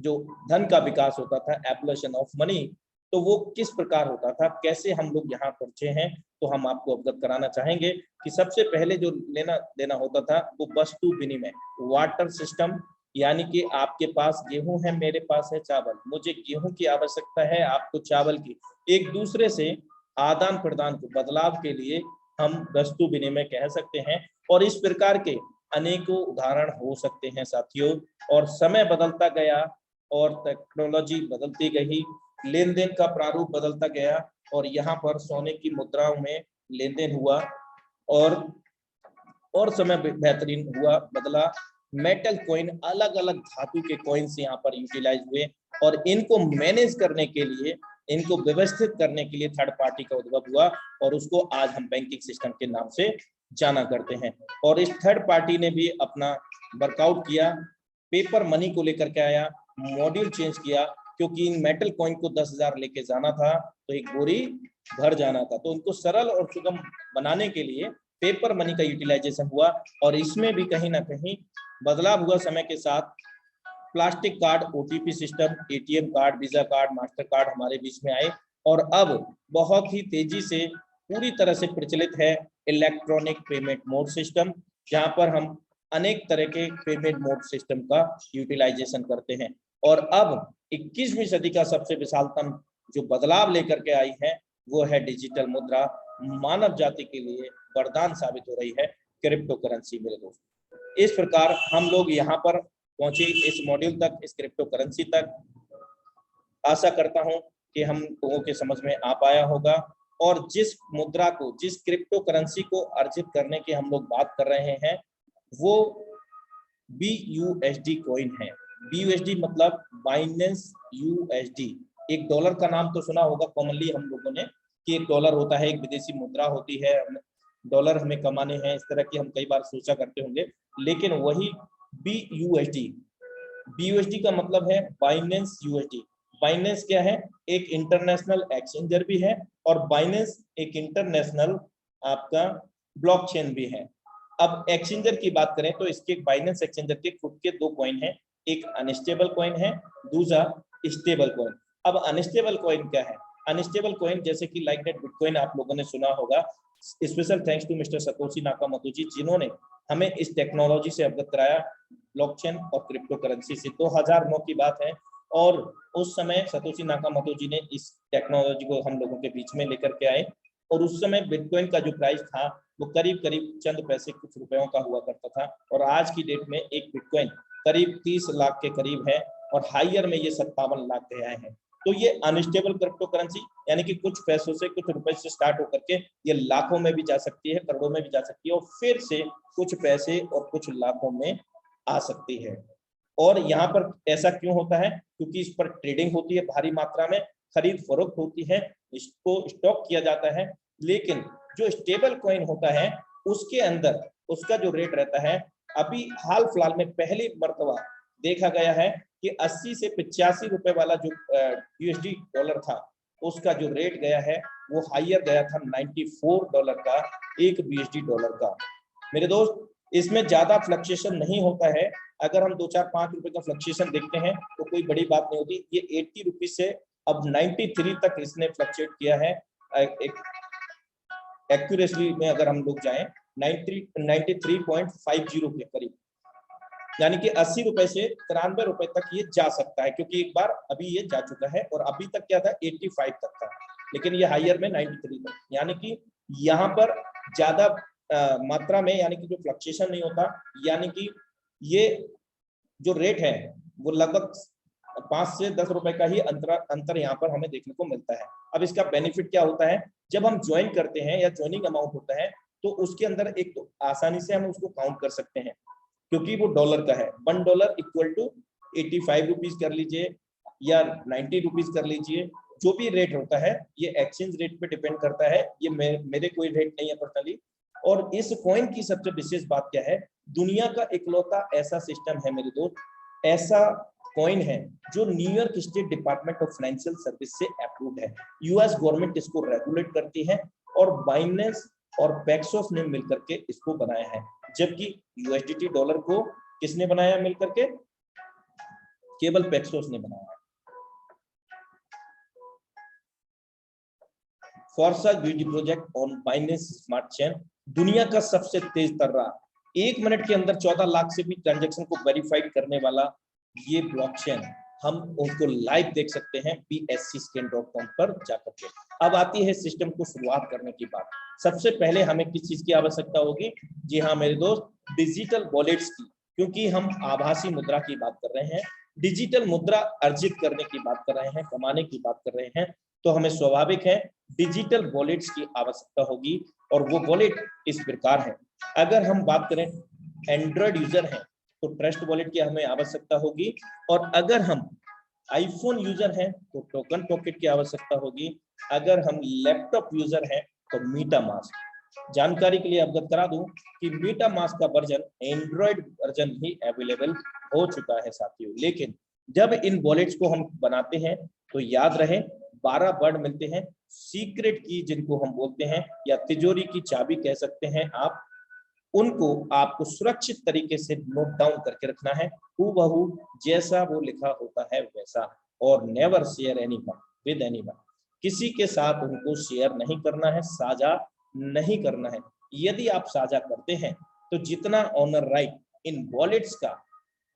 B: जो धन का विकास होता था, एवोल्यूशन ऑफ मनी, तो वो किस प्रकार होता था, कैसे हम लोग यहाँ पहुंचे हैं, तो हम आपको अवगत कराना चाहेंगे कि सबसे पहले जो लेना देना होता था वो वस्तु विनिमय, वाटर सिस्टम, यानी कि आपके पास गेहूं है, मेरे पास है चावल, मुझे गेहूं की आवश्यकता है, आपको चावल की, एक दूसरे से आदान प्रदान को बदलाव के लिए हम वस्तु विनिमय कह सकते हैं। और इस प्रकार के अनेकों उदाहरण हो सकते हैं साथियों। और समय बदलता गया और टेक्नोलॉजी बदलती गई, लेन देन का प्रारूप बदलता गया, और यहाँ पर सोने की मुद्राओं में लेन देन हुआ, और समय बेहतरीन हुआ, बदला, मेटल कॉइन, अलग अलग धातु के कॉइन्स यहाँ पर यूटिलाइज हुए और इनको मैनेज करने के लिए, इनको व्यवस्थित करने के लिए थर्ड पार्टी का उद्भव हुआ और उसको आज हम बैंकिंग सिस्टम के नाम से जाना करते हैं। और इस थर्ड पार्टी ने भी अपना वर्कआउट किया, पेपर मनी को लेकर के आया, मॉड्यूल चेंज किया, क्योंकि इन मेटल कॉइन को 10,000 लेके जाना था तो एक बोरी भर जाना था, तो उनको सरल और सुगम बनाने के लिए पेपर मनी का यूटिलाइजेशन हुआ। और इसमें भी कहीं ना कहीं बदलाव हुआ समय के साथ। Plastic card, OTP system, ATM card, visa card, master card हमारे बीच में आए और अब बहुत ही तेजी से पूरी तरह से प्रचलित है इलेक्ट्रॉनिक पेमेंट मोड सिस्टम, जहां पर हम अनेक तरह के पेमेंट मोड सिस्टम का यूटिलाइजेशन करते हैं। और अब 21वीं सदी का सबसे विशालतम जो बदलाव लेकर के आई है वो है डिजिटल मुद्रा, मानव जाति के लिए वरदान साबित हो रही है क्रिप्टो करेंसी। मेरे दोस्त, इस प्रकार हम लोग यहाँ पर पहुंचे इस मॉड्यूल तक, इस क्रिप्टो करेंसी तक। आशा करता हूं कि हम लोगों के समझ में आ पाया होगा। और जिस मुद्रा को, जिस क्रिप्टो करेंसी को अर्जित करने की हम लोग बात कर रहे हैं वो BUSD कॉइन है। BUSD मतलब बाइनेंस USD। एक डॉलर का नाम तो सुना होगा कॉमनली हम लोगों ने कि एक डॉलर होता है, एक विदेशी मुद्रा होती है, डॉलर हमें कमाने हैं, इस तरह की हम कई बार सोचा करते होंगे। लेकिन वही BUSD का मतलब है बाइनेंस USD। बाइनेंस क्या है? एक इंटरनेशनल एक्सचेंजर भी है और बाइनेंस एक इंटरनेशनल आपका ब्लॉकचेन भी है। अब एक्सचेंजर की बात करें तो इसके बाइनेंस एक्सचेंजर के खुद के दो कॉइन हैं, एक अनस्टेबल कॉइन है, दूसरा स्टेबल कॉइन। अब अनस्टेबल कॉइन क्या है? अनस्टेबल कॉइन जैसे कि लाइक दैट बिटकॉइन आप लोगों ने सुना होगा। Special thanks to mister Satoshi Nakamoto ji, जिन्होंने हमें इस टेक्नोलॉजी से अवगत कराया, ब्लॉकचेन और क्रिप्टो करेंसी से। 2009 की बात है और उस समय सतोशी नाकामोटो जी ने इस टेक्नोलॉजी को हम लोगों के बीच में लेकर के आए। और उस समय बिटकॉइन का जो प्राइस था वो करीब करीब चंद पैसे, कुछ रुपयों का हुआ करता था। और आज की डेट में एक बिटकॉइन करीब 30 लाख के करीब है और हायर में ये 57 लाख पे आए हैं। तो ये अनस्टेबल क्रिप्टो करेंसी यानी कि कुछ पैसों से, कुछ रुपए से स्टार्ट होकर के ये लाखों में भी जा सकती है, करोड़ों में भी जा सकती है और फिर से कुछ पैसे और कुछ लाखों में आ सकती है। और यहाँ पर ऐसा क्यों होता है? क्योंकि इस पर ट्रेडिंग होती है, भारी मात्रा में खरीद फरोख्त होती है, इसको स्टॉक किया जाता है। लेकिन जो स्टेबल कॉइन होता है उसके अंदर उसका जो रेट रहता है, अभी हाल फिलहाल में पहली मर्तबा देखा गया है कि 80 से 85 रुपए वाला जो USD डॉलर था उसका जो रेट गया है वो हायर गया था $94 का, एक BUSD डॉलर का। मेरे दोस्त, इसमें ज्यादा फ्लक्चुएशन नहीं होता है। अगर हम 2-4-5 रुपए का फ्लक्चुएशन देखते हैं तो कोई बड़ी बात नहीं होती। ये 80 रुपीज से अब 93 तक इसने फ्लक्चुएट किया है। एक एक्यूरेटली में अगर हम लोग जाएं 93.50 के करीब, यानी कि 80 रुपए से 93 रुपए तक ये जा सकता है, क्योंकि एक बार अभी ये जा चुका है और अभी तक क्या था 85 तक था, लेकिन ये हायर में 93 तक, यानी कि यहाँ पर ज्यादा मात्रा में यानी कि जो फ्लक्चुएशन नहीं होता, यानी कि ये जो रेट है वो लगभग 5 से 10 रुपए का ही अंतर यहाँ पर हमें देखने को मिलता है। अब इसका बेनिफिट क्या होता है? जब हम ज्वाइन करते हैं या ज्वाइनिंग अमाउंट होता है तो उसके अंदर एक तो आसानी से हम उसको काउंट कर सकते हैं क्योंकि वो डॉलर का है। $1 इक्वल टू 85 रुपीज कर लीजिए या 90 रुपीज कर लीजिए, जो भी रेट होता है ये एक्सचेंज रेट पे डिपेंड करता है। ये मेरे कोई रेट नहीं है पर्सनली। और इस कॉइन की सबसे विशेष बात क्या है? दुनिया का इकलौता ऐसा सिस्टम है मेरे दोस्त, ऐसा कॉइन है जो New York state department of financial service से अप्रूव्ड है। यूएस गवर्नमेंट इसको रेगुलेट करती है और बाइनेंस और पैक्सॉस ने मिलकर के इसको बनाया है। जबकि USDT डॉलर को किसने बनाया मिलकर के? केवल पैक्सॉस ने बनाया है। फॉर्सा BUSD project on Binance smart chain, दुनिया का सबसे तेज तर्रा, 1 मिनट के अंदर 14 लाख से भी ट्रांजैक्शन को वेरीफाइड करने वाला ये ब्लॉकचेन, हम उसको लाइव देख सकते हैं bscscan.com पर जाकर के। अब आती है सिस्टम को शुरुआत करने की बात। सबसे पहले हमें किस चीज की आवश्यकता होगी? जी हाँ मेरे दोस्त, डिजिटल वॉलेट्स की, क्योंकि हम आभासी मुद्रा की बात कर रहे हैं, डिजिटल मुद्रा अर्जित करने की बात कर रहे हैं, कमाने की बात कर रहे हैं, तो हमें स्वाभाविक है डिजिटल वॉलेट्स की आवश्यकता होगी। और वो वॉलेट इस प्रकार है, अगर हम बात करें एंड्रॉइड यूजर हैं तो ट्रस्ट वॉलेट की हमें आवश्यकता होगी, और अगर हम आईफोन यूजर हैं तो टोकन पॉकेट की आवश्यकता होगी, अगर हम लैपटॉप यूजर हैं तो मीटामास्क। जानकारी के लिए अवगत करा दूं कि मीटामास्क का वर्जन एंड्रॉइड वर्जन ही अवेलेबल हो चुका है साथियों। लेकिन जब इन वॉलेट्स को हम बनाते हैं तो याद रहे 12 वर्ड मिलते हैं, सीक्रेट की जिनको हम बोलते हैं, या तिजोरी की चाबी कह सकते हैं आप, उनको आपको सुरक्षित तरीके से नोट डाउन करके रखना है, हूबहू जैसा वो लिखा होता है वैसा। और never share anyone with anyone, किसी के साथ उनको शेयर नहीं करना है, साझा नहीं करना है। यदि आप साझा करते हैं तो जितना ऑनर राइट इन वॉलेट्स का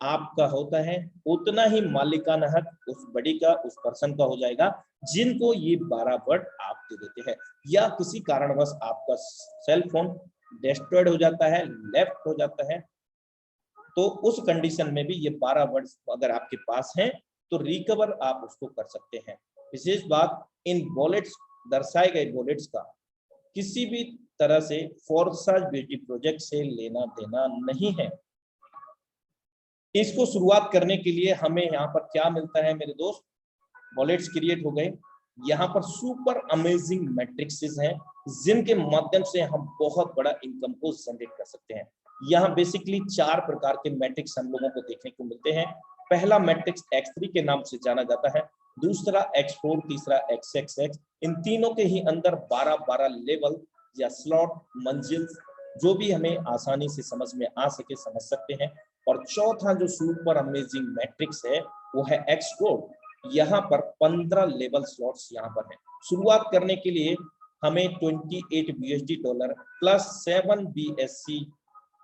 B: आपका होता है, उतना ही मालिकाना हक उस बड़ी का, उस पर्सन का हो जाएगा जिनको ये 12 वर्ड आप दे देते हैं। या किसी कारणवश आपका सेल फोन डिस्ट्रॉयड हो जाता है, लेफ्ट हो जाता है, तो उस कंडीशन में भी ये 12 वर्ड्स अगर आपके पास हैं तो रिकवर आप उसको कर सकते हैं। विशेष बात, इन वॉलेट्स, दर्शाए गए वॉलेट्स का किसी भी तरह से फोर्साज ब्यूटी प्रोजेक्ट से लेना देना नहीं है। इसको शुरुआत करने के लिए हमें यहाँ पर क्या मिलता है मेरे दोस्त, वॉलेट्स क्रिएट हो गए, यहाँ पर सुपर अमेजिंग मैट्रिक्सेस हैं जिनके माध्यम से हम बहुत बड़ा इनकम को जनरेट कर सकते हैं। यहाँ बेसिकली 4 प्रकार के मैट्रिक्स हम लोगों को देखने को मिलते हैं। पहला मैट्रिक्स X3 के नाम से जाना जाता है, दूसरा X4, तीसरा XXX। इन तीनों के ही अंदर 12-12 लेवल या स्लॉट, मंजिल, जो भी हमें आसानी से समझ में आ सके समझ सकते हैं। और चौथा जो सुपर अमेजिंग मैट्रिक्स है वो है X4। यहाँ पर 15 लेवल स्लॉट्स यहाँ पर है। शुरुआत करने के लिए हमें 28 BSD dollar plus 7 BSC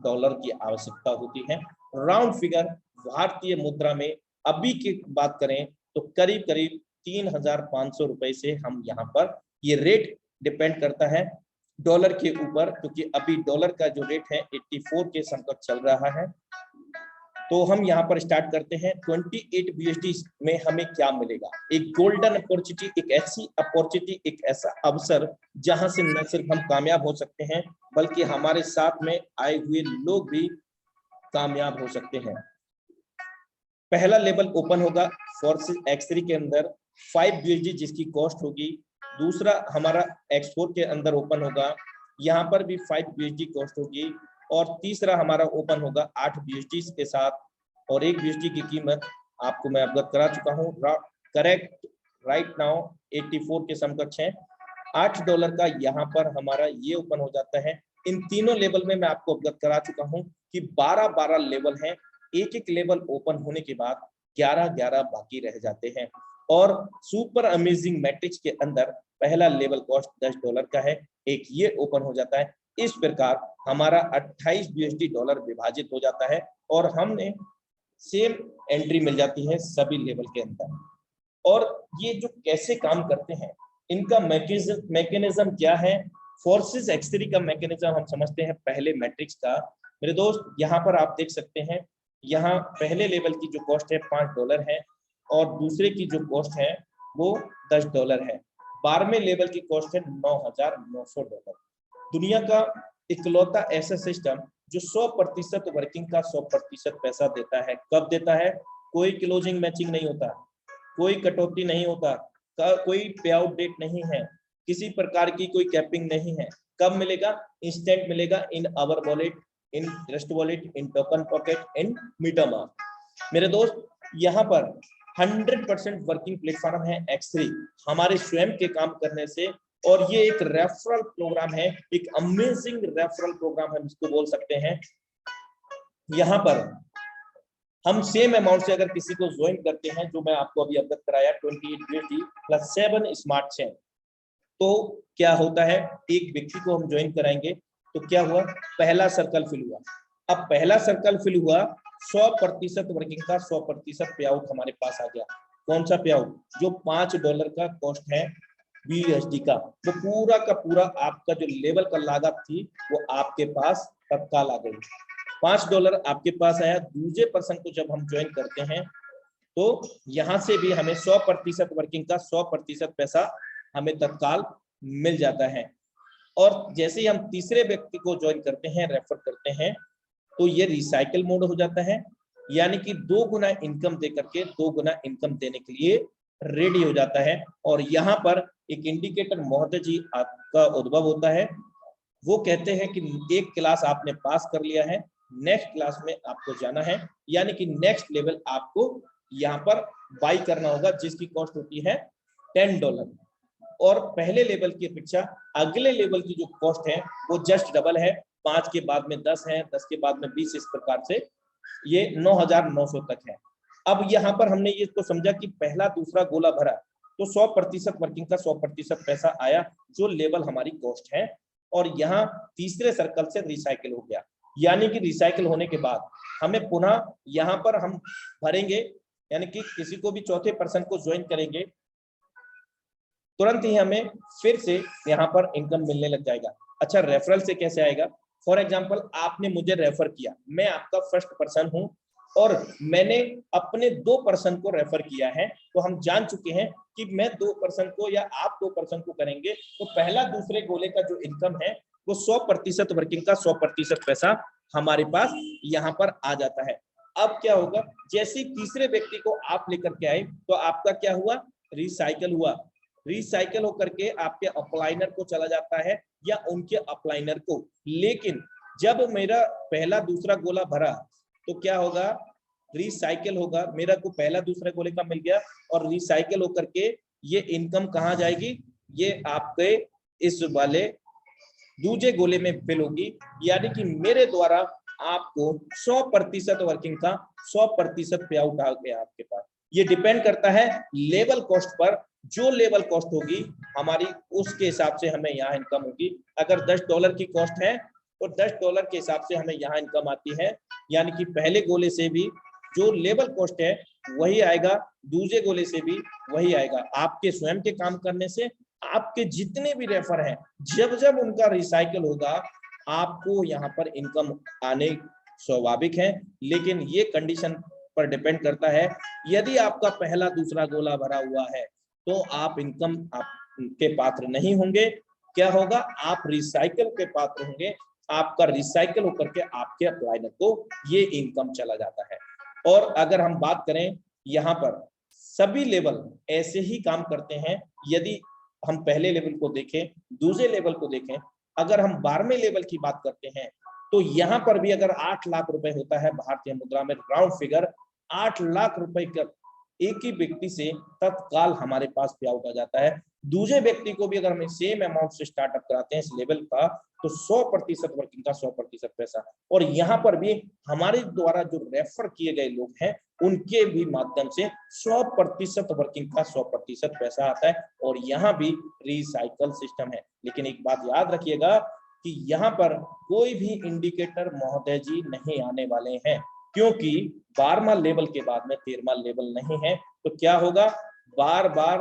B: dollar की आवश्यकता होती है। राउंड फिगर भारतीय मुद्रा में अभी की बात करें तो करीब करीब 3,500 रुपए से हम यहाँ पर, ये रेट डिपेंड करता है डॉलर के ऊपर, क्योंकि अभी डॉलर का जो रेट है 84 के समकक्ष चल रहा है। तो हम यहाँ पर स्टार्ट करते हैं। 28 BSD में हमें क्या मिलेगा, एक गोल्डन अपॉर्चुनिटी, एक ऐसी अपॉर्चुनिटी, एक ऐसा अवसर जहां से न सिर्फ हम कामयाब हो सकते हैं बल्कि हमारे साथ में आए हुए लोग भी कामयाब हो सकते हैं। पहला लेवल ओपन होगा फोर्सेस X3 के अंदर 5 BSD जिसकी कॉस्ट होगी। दूसरा हमारा X4 के अंदर ओपन होगा, यहाँ पर भी 5 BSD कॉस्ट होगी। और तीसरा हमारा ओपन होगा 8 BSD के साथ, और 1 BSD की कीमत आपको मैं अवगत करा चुका हूँ, करेक्ट राइट नाउ 84 के समकक्ष है। $8 का यहाँ पर हमारा ये ओपन हो जाता है। इन तीनों लेवल में मैं आपको अवगत करा चुका हूँ कि 12-12 लेवल हैं। एक एक लेवल ओपन होने के बाद 11-11 बाकी रह जाते हैं। और सुपर अमेजिंग मैट्रिक्स के अंदर पहला लेवल कॉस्ट $10 का है, एक ये ओपन हो जाता है। इस प्रकार हमारा 28 BSD डॉलर विभाजित हो जाता है और हमने सेम एंट्री मिल जाती है सभी लेवल के अंदर। और ये जो कैसे काम करते हैं, इनका मैकेनिज्म क्या है, फोर्सेस X3 का मैकेनिज्म हम समझते हैं पहले मैट्रिक्स का। मेरे दोस्त यहाँ पर आप देख सकते हैं, यहाँ पहले लेवल की जो कॉस्ट है $5 है और दूसरे की जो कॉस्ट है वो $10 है। 12वें लेवल की कॉस्ट है $9,900। दुनिया का इकलौता ऐसा सिस्टम जो 100% वर्किंग का 100% पैसा देता है। कब देता है, कोई क्लोजिंग मैचिंग नहीं होता, कोई कटौती नहीं होता, कोई पे आउट डेट नहीं है, किसी प्रकार की कोई कैपिंग नहीं है। कब मिलेगा, इंस्टेंट मिलेगा in our wallet, in Trust wallet, in token pocket, in MetaMask. मेरे दोस्त यहाँ पर 100% वर्किंग प्लेटफॉर्म है X3 हमारे स्वयं के काम करने से। और ये एक रेफरल प्रोग्राम है, एक अमेजिंग रेफरल प्रोग्राम हम इसको बोल सकते हैं। यहाँ पर हम सेम अमाउंट से अगर किसी को ज्वाइन करते हैं, जो मैं आपको अभी अवगत कराया 28 BSD प्लस 7 स्मार्ट चेन, तो क्या होता है, एक व्यक्ति को हम ज्वाइन कराएंगे तो क्या हुआ, पहला सर्कल फिल हुआ। अब पहला सर्कल फिल हुआ, 100% वर्किंग का 100% पे आउट हमारे पास आ गया। कौन सा पे आउट, जो $5 का कॉस्ट है BSD का, वो पूरा का पूरा आपका जो लेवल का लागत थी वो आपके पास तत्काल आ गई। $5 आपके पास आया। दूसरे पर्सन को जब हम ज्वाइन करते हैं तो यहाँ से भी हमें 100% वर्किंग का 100% पैसा हमें तत्काल मिल जाता है। और जैसे ही हम तीसरे व्यक्ति को ज्वाइन करते हैं, रेफर करते हैं, तो ये रिसाइकल मोड हो जाता है, यानी कि 2 गुना इनकम दे करके 2 गुना इनकम देने के लिए रेडी हो जाता है। और यहाँ पर एक इंडिकेटर महोदय जी आपका उद्भव होता है, वो कहते हैं कि एक क्लास आपने पास कर लिया है, नेक्स्ट क्लास में आपको जाना है, यानी कि नेक्स्ट लेवल आपको यहाँ पर बाई करना होगा, जिसकी कॉस्ट होती है $10। और पहले लेवल की अपेक्षा अगले लेवल की जो कॉस्ट है वो जस्ट डबल है, 5 के बाद में 10 है, 10 के बाद में 20, इस प्रकार से ये 9,900 तक है। अब यहाँ पर हमने ये तो समझा कि पहला दूसरा गोला भरा तो 100% वर्किंग का 100% पैसा आया, जो लेवल हमारी कॉस्ट है। और यहाँ तीसरे सर्कल से रिसाइकिल हो गया, यानी कि रिसाइकिल होने के बाद हमें पुनः यहाँ पर हम भरेंगे, यानी कि किसी को भी चौथे पर्सन को ज्वाइन करेंगे, तुरंत ही हमें फिर से यहाँ पर इनकम मिलने लग जाएगा। अच्छा, रेफरल से कैसे आएगा? फॉर एग्जाम्पल, आपने मुझे रेफर किया, मैं आपका फर्स्ट पर्सन हूं और मैंने अपने 2 पर्सन को रेफर किया है, तो हम जान चुके हैं कि मैं 2 पर्सन को या आप 2 पर्सन को करेंगे तो पहला दूसरे गोले का जो इनकम है वो 100% वर्किंग का 100% पैसा हमारे पास यहाँ पर आ जाता है। अब क्या होगा, जैसे तीसरे व्यक्ति को आप लेकर के आए तो आपका क्या हुआ, रिसाइकल हुआ, रिसाइकल होकर के आपके अपलाइनर को चला जाता है या उनके अपलाइनर को। लेकिन जब मेरा पहला दूसरा गोला भरा तो क्या होगा, रिसाइकल होगा, मेरा को पहला दूसरा गोले का मिल गया और रिसाइकल होकर के ये इनकम कहाँ जाएगी, ये आपके इस वाले दूसरे गोले में फिल होगी, यानी कि मेरे द्वारा आपको 100% वर्किंग का 100% पे आउट आ गया आपके पास। ये डिपेंड करता है लेवल कॉस्ट पर, जो लेवल कॉस्ट होगी हमारी उसके हिसाब से हमें यहाँ इनकम होगी। अगर $10 की कॉस्ट है तो $10 के हिसाब से हमें यहाँ इनकम आती है, यानी कि पहले गोले से भी जो लेवल कॉस्ट है वही आएगा, दूसरे गोले से भी वही आएगा। आपके स्वयं के काम करने से आपके जितने भी रेफर हैं, जब जब उनका रिसाइकल होगा आपको यहाँ पर इनकम आने स्वाभाविक है। लेकिन ये कंडीशन पर डिपेंड करता है, यदि आपका पहला दूसरा गोला भरा हुआ है तो आप इनकम के पात्र नहीं होंगे। क्या होगा, आप रिसाइकल के पात्र होंगे, आपका रिसाइकल होकर के आपके अप्लाइनर को ये इनकम चला जाता है। और अगर हम बात करें, यहाँ पर सभी लेवल ऐसे ही काम करते हैं। यदि हम पहले लेवल को देखें, दूसरे लेवल को देखें, अगर हम 12वें लेवल की बात करते हैं तो यहाँ पर भी अगर 8 लाख रुपए होता है भारतीय मुद्रा में, राउंड फिगर 8 लाख रुपए का एक ही व्यक्ति से तत्काल हमारे पास पे आउट आ जाता है। दूसरे व्यक्ति को भी अगर हम सेम अमाउंट से स्टार्टअप कराते हैं इस लेवल का तो 100% वर्किंग का 100% पैसा। और यहाँ पर भी हमारे द्वारा जो रेफर किए गए लोग हैं उनके भी माध्यम से 100% वर्किंग का 100% पैसा आता है। और यहाँ भी रिसाइकल सिस्टम है। लेकिन एक बात याद रखिएगा कि यहाँ पर कोई भी इंडिकेटर महोदय जी नहीं आने वाले हैं, क्योंकि 12वां लेवल के बाद में 13वां लेवल नहीं है। तो क्या होगा, बार बार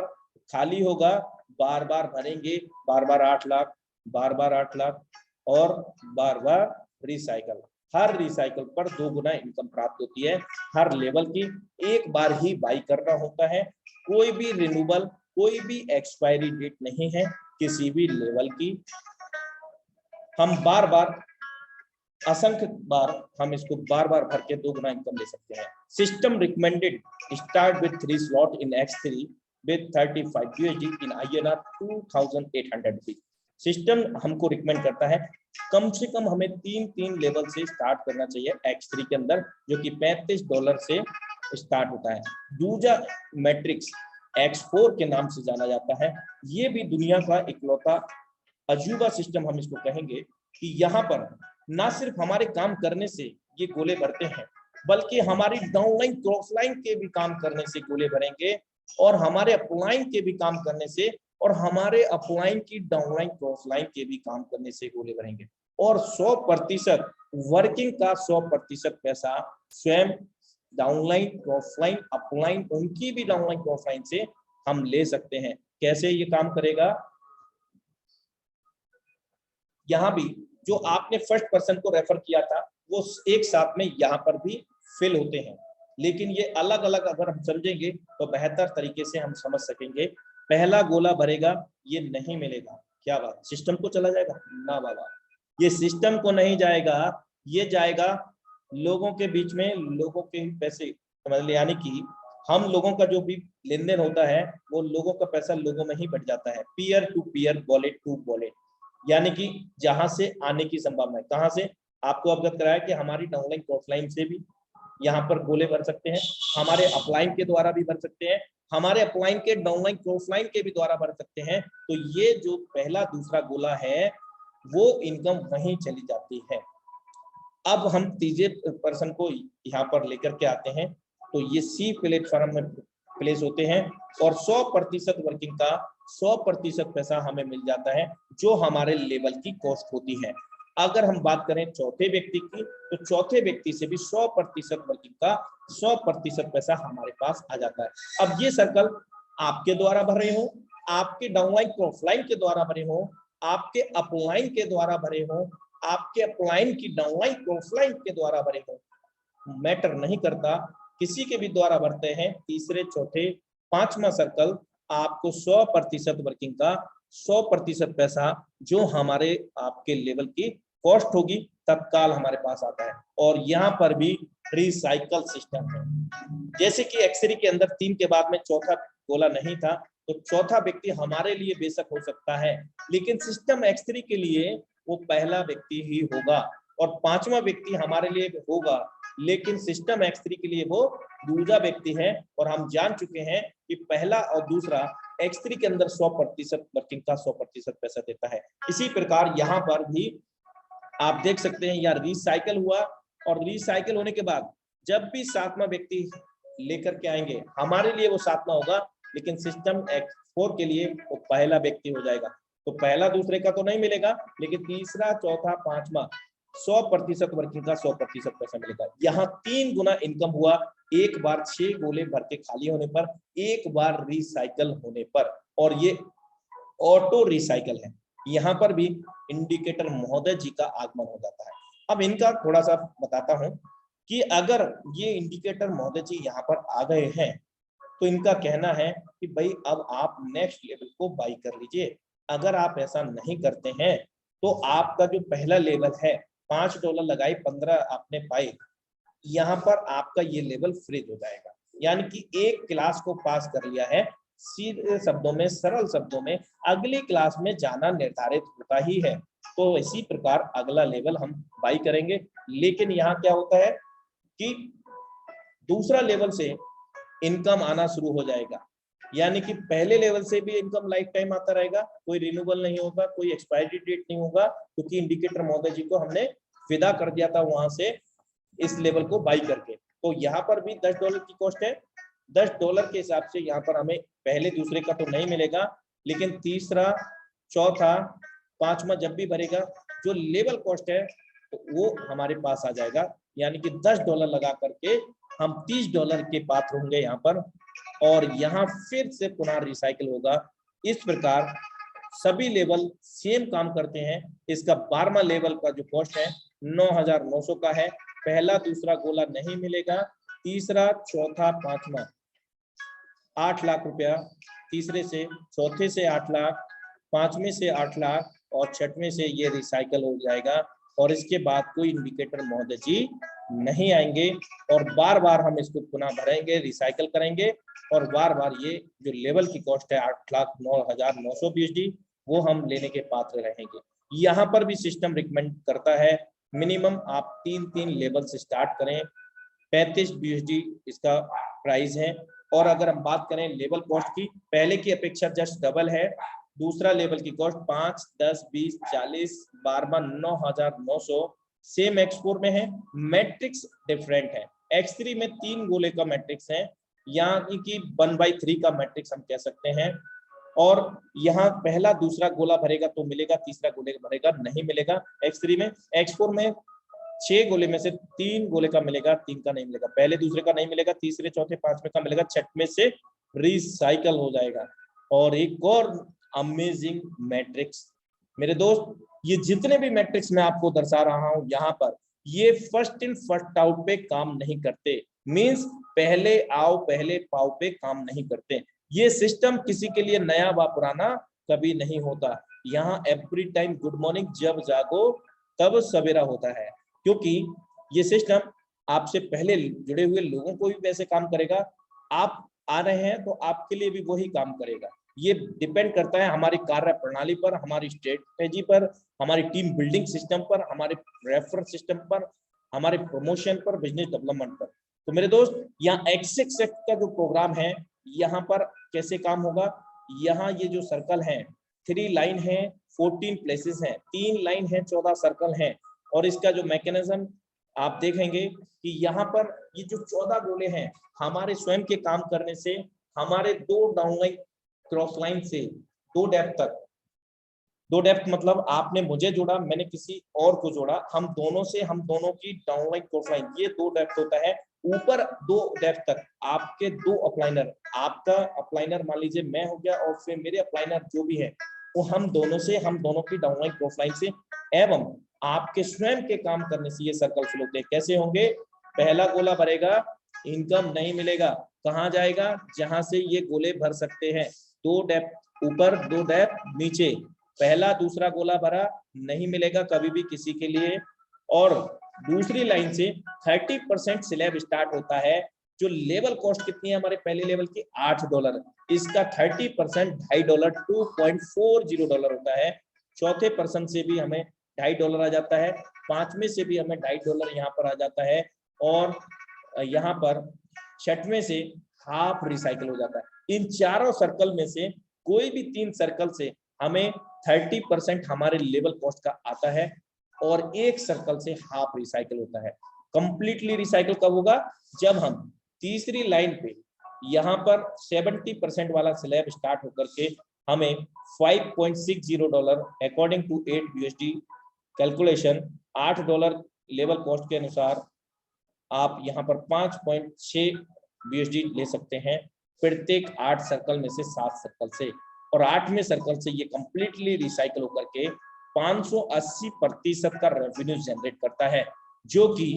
B: खाली होगा, बार बार भरेंगे, बार बार 8 लाख, बार बार 8 लाख और बार बार रिसाइकल। हर रिसाइकल पर 2 गुना इनकम प्राप्त होती है। हर लेवल की एक बार ही बाई करना होता है, कोई भी रिन्यूअल, कोई भी एक्सपायरी डेट नहीं है किसी भी लेवल की। हम बार बार असंख्य बार हम इसको बार बार भर के 2 गुना इनकम ले सकते हैं। System recommended start with 3 slot in X3 with 35 USD in INR 2800 rupees. System हमको रिकमेंड करता है कम से कम हमें 3 लेवल से स्टार्ट करना चाहिए X3 के अंदर, जो कि $35 से स्टार्ट होता है। दूजा मैट्रिक्स X4 के नाम से जाना जाता है। ये भी दुनिया का इकलौता अजूबा सिस्टम हम इसको कहेंगे कि यहाँ पर ना सिर्फ हमारे काम करने से ये गोले भरते हैं, बल्कि हमारी डाउनलाइन क्रॉसलाइन के भी काम करने से गोले भरेंगे और हमारे अपलाइन के भी काम करने से और हमारे अपलाइन की डाउनलाइन क्रॉसलाइन के भी काम करने से गोले भरेंगे। और 100% वर्किंग का 100% पैसा स्वयं डाउनलाइन क्रॉसलाइन अपलाइन उनकी भी डाउनलाइन क्रॉसलाइन से हम ले सकते हैं। कैसे ये काम करेगा, यहाँ भी जो आपने फर्स्ट पर्सन को रेफर किया था वो एक साथ में यहाँ पर भी फिल होते हैं, लेकिन ये अलग अलग अगर हम समझेंगे तो बेहतर तरीके से हम समझ सकेंगे। पहला गोला भरेगा, ये नहीं मिलेगा, क्या बात सिस्टम को चला जाएगा? ना बाबा, ये सिस्टम को नहीं जाएगा, ये जाएगा लोगों के बीच में लोगों के पैसे, मतलब यानी कि हम लोगों का जो भी लेन देन होता है वो लोगों का पैसा लोगों में ही बढ़ जाता है, peer to peer, wallet to wallet, यानी कि जहां से आने की संभावना है। कहां से? आपको अवगत कराया कि हमारी डाउनलाइन क्रॉसलाइन से भी यहाँ पर गोले भर सकते हैं, हमारे अपलाइन के द्वारा भी भर सकते हैं, हमारे अपलाइन के डाउनलाइन क्रॉसलाइन के भी द्वारा भर सकते हैं। तो ये जो पहला दूसरा गोला है वो इनकम वहीं चली जाती है। अब हम तीसरे पर्सन को यहाँ पर लेकर के आते हैं, तो ये सी प्लेटफॉर्म में प्लेस होते हैं और 100% वर्किंग का 100% पैसा हमें मिल जाता है, जो हमारे लेवल की कॉस्ट होती है। अगर हम बात करें चौथे व्यक्ति की, तो चौथे व्यक्ति से भी 100% वर्किंग का 100% पैसा हमारे पास आ जाता है। अब ये सर्कल आपके द्वारा भरे हो, आपके डाउनलाइन क्रॉसलाइन के द्वारा भरे हो, आपके अपलाइन के द्वारा भरे हो, आपके अपलाइन की डाउनलाइन क्रॉसलाइन के द्वारा भरे हो, मैटर नहीं करता, किसी के भी द्वारा भरते हैं, तीसरे चौथे पांचवा सर्कल आपको 100% वर्किंग का 100% पैसा जो हमारे आपके लेवल की कॉस्ट होगी तत्काल हमारे पास आता है। और यहाँ पर भी रिसाइकल सिस्टम है। जैसे कि एक्सरे के अंदर 3 के बाद में चौथा गोला नहीं था, तो चौथा व्यक्ति हमारे लिए बेशक हो सकता है, लेकिन सिस्टम एक्सरे के लिए वो पहला व्यक्ति ही होगा, और पांचवा व्यक्ति हमारे लिए होगा, लेकिन सिस्टम एक्स3 के लिए वो दूसरा व्यक्ति है। और हम जान चुके हैं कि पहला और दूसरा एक्स3 के अंदर 100% वर्किंग का 100% पैसा देता है। इसी प्रकार यहाँ पर भी आप देख सकते हैं, यार रिसाइकल हुआ, और रिसाइकल होने के बाद जब भी सातवां व्यक्ति लेकर के आएंगे हमारे लिए वो सातवां होगा, लेकिन सिस्टम एक्स4 के लिए वो पहला व्यक्ति हो जाएगा। तो पहला दूसरे का तो नहीं मिलेगा, लेकिन तीसरा चौथा पांचवा 100% वर्किंग का 100% पैसा मिलेगा। यहाँ 3 गुना इनकम हुआ, एक बार 6 गोले भर के खाली होने पर, एक बार रिसाइकल होने पर, और ये ऑटो रिसाइकल है। यहाँ पर भी इंडिकेटर महोदय जी का आगमन हो जाता है। अब इनका थोड़ा सा बताता हूं कि अगर ये इंडिकेटर महोदय जी यहाँ पर आ गए हैं, तो इनका कहना है कि भाई अब आप नेक्स्ट लेवल को बाई कर लीजिए। अगर आप ऐसा नहीं करते हैं तो आपका जो पहला लेवल है, $5 लगाई 15 आपने पाए, यहाँ पर आपका ये लेवल फ्रीज हो जाएगा। यानी कि एक क्लास को पास कर लिया है, सीधे शब्दों में, सरल शब्दों में, अगली क्लास में जाना निर्धारित होता ही है। तो इसी प्रकार अगला लेवल हम बाई करेंगे। लेकिन यहाँ क्या होता है कि दूसरा लेवल से इनकम आना शुरू हो जाएगा, यानी कि पहले लेवल से भी इनकम लाइफ टाइम आता रहेगा, कोई रिन्यूअल नहीं होगा, कोई एक्सपायरी डेट नहीं होगा, क्योंकि इंडिकेटर महोदय जी को हमने विदा कर दिया था वहां से इस लेवल को बाई करके। तो यहाँ पर भी $10 की कॉस्ट है, $10 के हिसाब से यहाँ पर हमें पहले दूसरे का तो नहीं मिलेगा, लेकिन तीसरा चौथा पांचवा जब भी भरेगा जो लेवल कॉस्ट है तो वो हमारे पास आ जाएगा। यानी कि $10 लगा करके हम $30 के पात्र होंगे यहाँ पर, और यहाँ फिर से पुनः रिसाइकिल होगा। इस प्रकार सभी लेवल सेम काम करते हैं। इसका 12वां लेवल का जो कॉस्ट है 9,900 का है। पहला दूसरा गोला नहीं मिलेगा, तीसरा चौथा पांचवा 8 लाख रुपया, तीसरे से चौथे से 8 लाख, पांचवें से 8 लाख, और छठवें से ये रिसाइकल हो जाएगा। और इसके बाद कोई इंडिकेटर महोदय जी नहीं आएंगे, और बार बार हम इसको पुनः भरेंगे, रिसाइकल करेंगे, और बार बार ये जो लेवल की कॉस्ट है 8,09,900 BSD वो हम लेने के पात्र रहेंगे। यहाँ पर भी सिस्टम रिकमेंड करता है मिनिमम आप 3 लेवल से स्टार्ट करें। 35 BSD इसका प्राइस है। और अगर हम बात करें लेवल कॉस्ट की, पहले की अपेक्षा जस्ट डबल है। दूसरा लेवल की कॉस्ट 5, 10, 20, 40, 12, 9,900 सेम X4 में है। मैट्रिक्स डिफरेंट है, X3 में 3 गोले का मैट्रिक्स है, यहाँ की 1/3 का मैट्रिक्स हम कह सकते हैं। और यहाँ पहला दूसरा गोला भरेगा तो मिलेगा, तीसरा गोले भरेगा नहीं मिलेगा X3 में। X4 में 6 गोले में से 3 गोले का मिलेगा, 3 का नहीं मिलेगा, पहले दूसरे का नहीं मिलेगा, तीसरे चौथे पांचवें का मिलेगा, छठवें से रिसाइकल हो जाएगा। और एक और अमेजिंग मैट्रिक्स मेरे दोस्त, ये जितने भी मैट्रिक्स मैं आपको दर्शा रहा हूं यहाँ पर, ये फर्स्ट इन फर्स्ट आउट पे काम नहीं करते। मींस पहले आओ पहले पाओ पे काम नहीं करते। ये सिस्टम किसी के लिए नया व पुराना कभी नहीं होता। यहाँ एवरी टाइम गुड मॉर्निंग, जब जागो तब सवेरा होता है, क्योंकि ये सिस्टम आपसे पहले जुड़े हुए लोगों को भी वैसे काम करेगा, आप आ रहे हैं तो आपके लिए भी वही काम करेगा। ये डिपेंड करता है हमारी कार्य प्रणाली पर, हमारी स्ट्रेटेजी पर, हमारी टीम बिल्डिंग सिस्टम पर, हमारे रेफरल सिस्टम पर, हमारे प्रमोशन पर, बिजनेस डेवलपमेंट पर। तो मेरे दोस्त, यहाँ एक्स का जो प्रोग्राम है, यहाँ पर कैसे काम होगा, यहाँ ये जो सर्कल है, 3 लाइन है, 14 प्लेसेस हैं, 3 लाइन है, 14 सर्कल हैं, और इसका जो मैकेनिज्म आप देखेंगे कि यहाँ पर ये जो 14 गोले हैं, हमारे स्वयं के काम करने से, हमारे 2 डाउनलाइन क्रॉस लाइन से 2 डेप्थ तक, 2 डेप्थ मतलब आपने मुझे जोड़ा, मैंने किसी और को जोड़ा, हम दोनों से हम दोनों की डाउनलाइन क्रॉस लाइन, ये 2 डेप्थ होता है। ऊपर 2 डेप्थ तक आपके 2 अपलाइनर, आपका अपलाइनर मान लीजिए मैं हो गया, और फिर मेरे अपलाइनर जो भी है वो हम दोनों से, हम दोनों की डाउनलाइन क्रॉस लाइन से, एवं आपके स्वयं के काम करने से ये सर्कल फ्लो होते हैं। कैसे होंगे? पहला गोला भरेगा, इनकम नहीं मिलेगा, कहाँ जाएगा? जहां से ये गोले भर सकते हैं, 2 डेप्थ ऊपर, 2 डेप्थ नीचे। पहला दूसरा गोला भरा, नहीं मिलेगा कभी भी किसी के लिए। और दूसरी लाइन से 30% स्लैब स्टार्ट होता है। जो लेवल कॉस्ट कितनी है हमारे पहले लेवल की? $8। इसका 30% $2.5, $2.40 होता है। चौथे पर्सन से भी हमें $2.5 आ जाता है, पांचवें से भी हमें $2.5 यहाँ पर आ जाता है, और यहाँ पर छठवें से हाफ रिसाइकल हो जाता है। इन चारों सर्कल में से कोई भी 3 सर्कल से हमें 30% हमारे लेवल कॉस्ट का आता है, और एक सर्कल से हाफ रिसाइकल होता है। कंप्लीटली रिसाइकल कब होगा? जब हम तीसरी लाइन पे यहाँ पर 70% वाला स्लैब स्टार्ट होकर के हमें $5.60 according to 8 USD calculation, $8 level cost के अनुसार आप यहाँ पर 5.6 USD ले सकते हैं प्रत्येक 8 सर्कल में से 7 सर्कल से, और 8वें सर्कल से ये कंप्लीटली रिसाइकल होकर के 580% का रेवेन्यू जनरेट करता है, जो कि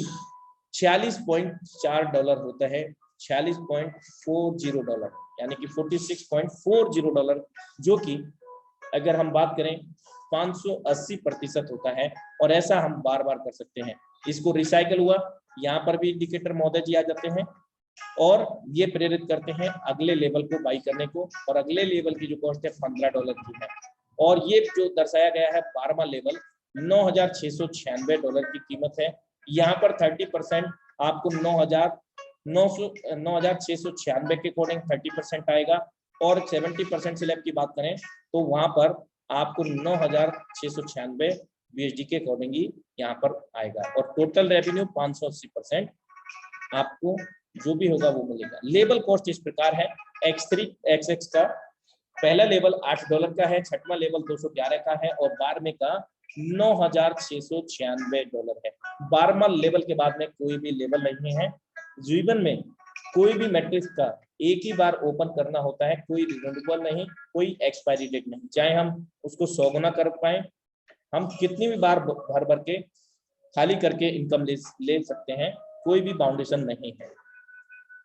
B: $46.4 होता है, $46.40, यानी कि $46.40, जो कि अगर हम बात करें 580% होता है। और ऐसा हम बार बार कर सकते हैं। इसको रिसाइकल हुआ, यहाँ पर भी इंडिकेटर महोदय जी आ जाते हैं, और ये प्रेरित करते हैं अगले लेवल को बाई करने को, और अगले लेवल की जो कॉस्ट है $15 की है, और ये जो दर्शाया गया है 12वां लेवल $9,696 की कीमत है। यहाँ पर 30% आपको 9,696 के अकॉर्डिंग 30% आएगा, और 70% स्लैब की बात करें तो वहां पर आपको 9,696 USD के अकॉर्डिंग ही यहाँ पर आएगा, और टोटल रेवेन्यू 580% आपको जो भी होगा वो मिलेगा। लेवल कॉस्ट इस प्रकार है। X3 XX का पहला लेवल $8 का है, छठवां लेवल 211 का है, और 12वें का $9,696 है। 12वां लेवल के बाद में कोई भी लेवल नहीं है। जीवन में कोई भी मैट्रिक्स का एक ही बार ओपन करना होता है, कोई रिन्यूएबल नहीं, कोई एक्सपायरी डेट नहीं, चाहे हम उसको 100 गुना कर पाए, हम कितनी भी बार भर भर के खाली करके इनकम ले सकते हैं, कोई भी बाउंडेशन नहीं है।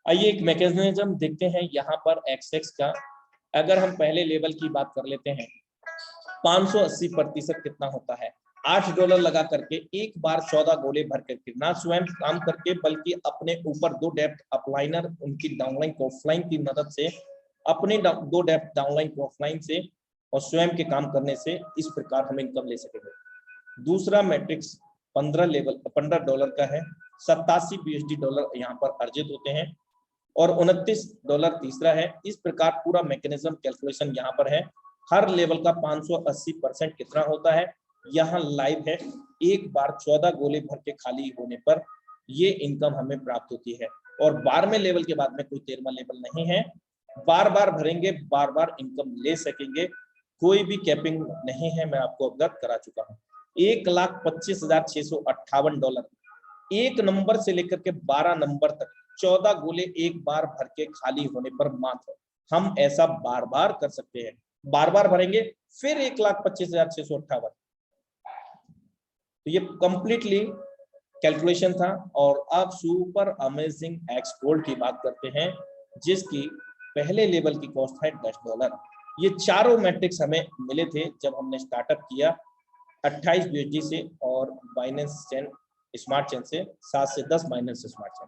B: आइए एक मैकेनिज्म देखते हैं यहाँ पर XX का। अगर हम पहले लेवल की बात कर लेते हैं, 580% कितना होता है? $8 लगा करके एक बार 14 गोले भर करके, ना स्वयं काम करके बल्कि अपने ऊपर 2 डेप्थ अपलाइनर उनकी डाउनलाइन क्रॉसलाइन की मदद से, अपने 2 डेप्थ डाउनलाइन क्रॉसलाइन से और स्वयं के काम करने से इस प्रकार हम इनकम ले सकेंगे। दूसरा मैट्रिक्स $15 का है, $87 यहाँ पर अर्जित होते हैं, और $29 तीसरा है। इस प्रकार पूरा मैकेनिज्म कैलकुलेशन यहाँ पर है। हर लेवल का 580% कितना होता है यहाँ लाइव है। एक बार 14 गोले भर के खाली होने पर ये इनकम हमें प्राप्त होती है, और 12वें लेवल के बाद में कोई 13वां लेवल नहीं है। बार बार भरेंगे, बार बार इनकम ले सकेंगे, कोई भी कैपिंग नहीं है, मैं आपको अवगत करा चुका हूँ। $1,25,658 एक नंबर से लेकर के 12 नंबर तक 14 गोले एक बार भर के खाली होने पर मात्र हम ऐसा बार बार कर सकते हैं। बार बार भरेंगे फिर 1,25,658। तो ये कंप्लीटली कैलकुलेशन था। और अब सुपर अमेजिंग एक्स गोल्ड की बात करते हैं, जिसकी पहले लेवल की कॉस्ट है $10। ये चारों मैट्रिक्स हमें मिले थे जब हमने स्टार्टअप किया 28 USD से, और बाइनेंस चेन स्मार्ट चेन से, 7 से 10 माइनस स्मार्ट चेन।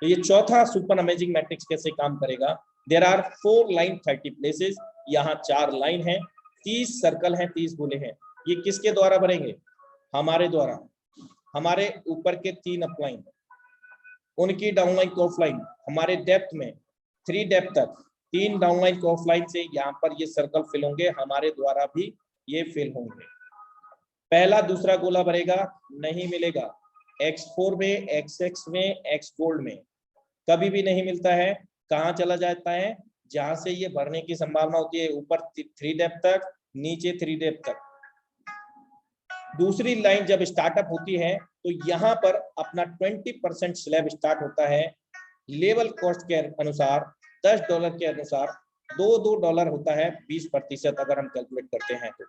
B: तो ये चौथा सुपर अमेजिंग मैट्रिक्स कैसे काम करेगा। देयर आर 4 लाइन 30 प्लेसेस, यहाँ 4 लाइन है, 30 सर्कल हैं, 30 गोले हैं। ये किसके द्वारा भरेंगे, हमारे द्वारा। हमारे ऊपर के 3 अपलाइन, उनकी डाउनलाइन को ऑफलाइन, हमारे डेप्थ में 3 डेप्थ तक 3 डाउनलाइन को ऑफलाइन से यहाँ पर ये सर्कल फिल होंगे, हमारे द्वारा भी ये फिल होंगे। पहला दूसरा गोला भरेगा, नहीं मिलेगा। X4 में, XX में, X गोल्ड में कभी भी नहीं मिलता है। कहाँ चला जाता है, जहां से ये भरने की संभावना होती है, ऊपर 3 डेप्थ तक, नीचे 3 डेप्थ तक। दूसरी लाइन जब स्टार्टअप होती है तो यहाँ पर अपना 20% स्लैब स्टार्ट होता है। लेवल कॉस्ट के अनुसार $10 के अनुसार $2 होता है, 20% अगर हम कैलकुलेट करते हैं तो।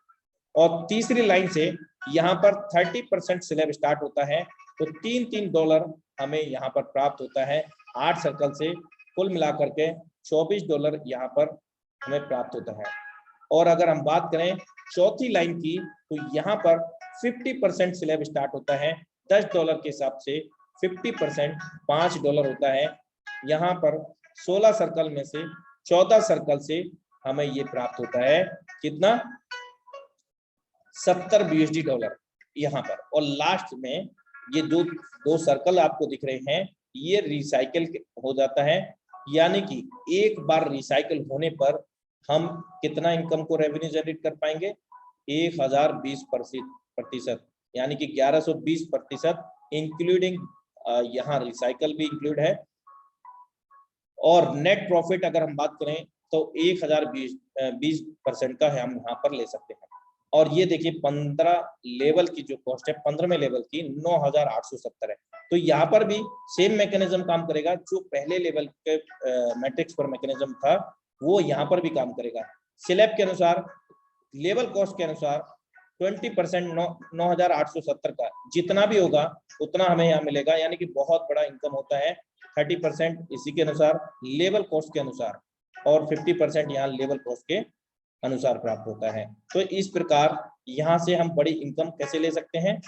B: और तीसरी लाइन से यहाँ पर 30% स्लैब स्टार्ट होता है, तो $3 हमें यहाँ पर प्राप्त होता है। 8 सर्कल से कुल मिलाकर के $24 यहाँ पर हमें प्राप्त होता है। और अगर हम बात करें चौथी लाइन की, तो यहाँ पर 50% स्लैब स्टार्ट होता है। $10 के हिसाब से 50% $5 होता है। यहाँ पर 16 सर्कल में से 14 सर्कल से हमें ये प्राप्त होता है, कितना, $70 USD यहाँ पर। और लास्ट में ये जो 2 सर्कल आपको दिख रहे हैं, ये रिसाइकल हो जाता है, यानी कि एक बार रिसाइकल होने पर हम कितना इनकम को रेवेन्यू जनरेट कर पाएंगे, 1020%, यानी कि 1120%, इंक्लूडिंग यहाँ रिसाइकल भी इंक्लूड है। और नेट प्रॉफिट अगर हम बात करें तो 1020% का हम यहाँ पर ले सकते हैं। और ये देखिए 15 लेवल की जो कॉस्ट है, 15वें लेवल की 9870 है। तो यहाँ पर भी सेम मैकेनिज्म काम करेगा, जो पहले लेवल के मैट्रिक्स पर मैकेनिज्म था वो यहाँ पर भी काम करेगा। स्लैब के अनुसार, लेवल कॉस्ट के अनुसार 20% 9870 का जितना भी होगा उतना हमें यहाँ मिलेगा, यानी कि बहुत बड़ा इनकम होता है। 30% इसी के अनुसार लेवल कॉस्ट के अनुसार, और 50% यहाँ लेवल कॉस्ट के अनुसार प्राप्त होता है। तो इस प्रकार यहाँ से हम बड़ी इनकम कैसे ले सकते हैं,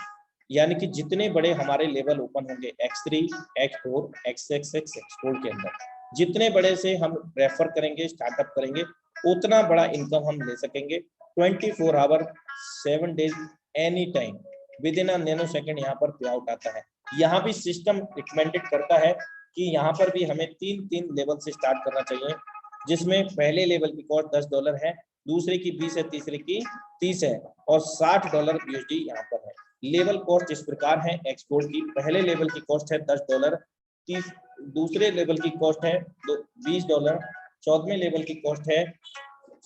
B: यानी कि जितने बड़े हमारे लेवल ओपन होंगे X3, X4, XXX, X4 के अंदर जितने बड़े से हम रेफर करेंगे, स्टार्टअप करेंगे, उतना बड़ा इनकम हम ले सकेंगे। 24 hour 7 days any time within a nanosecond यहाँ पर पे आउट आता है। यहाँ भी सिस्टम रिकमेंडेड करता है कि यहाँ पर भी हमें 3 लेवल से स्टार्ट करना चाहिए, जिसमें पहले लेवल की कॉस्ट $10 है, दूसरे की 20 है, तीसरे की 30 है, और $60 USD यहाँ पर है। लेवल कॉस्ट इस प्रकार है, एक्सपोर्ट की पहले लेवल की कॉस्ट है $10, दूसरे लेवल की कॉस्ट है $20, 14वें लेवल की कॉस्ट है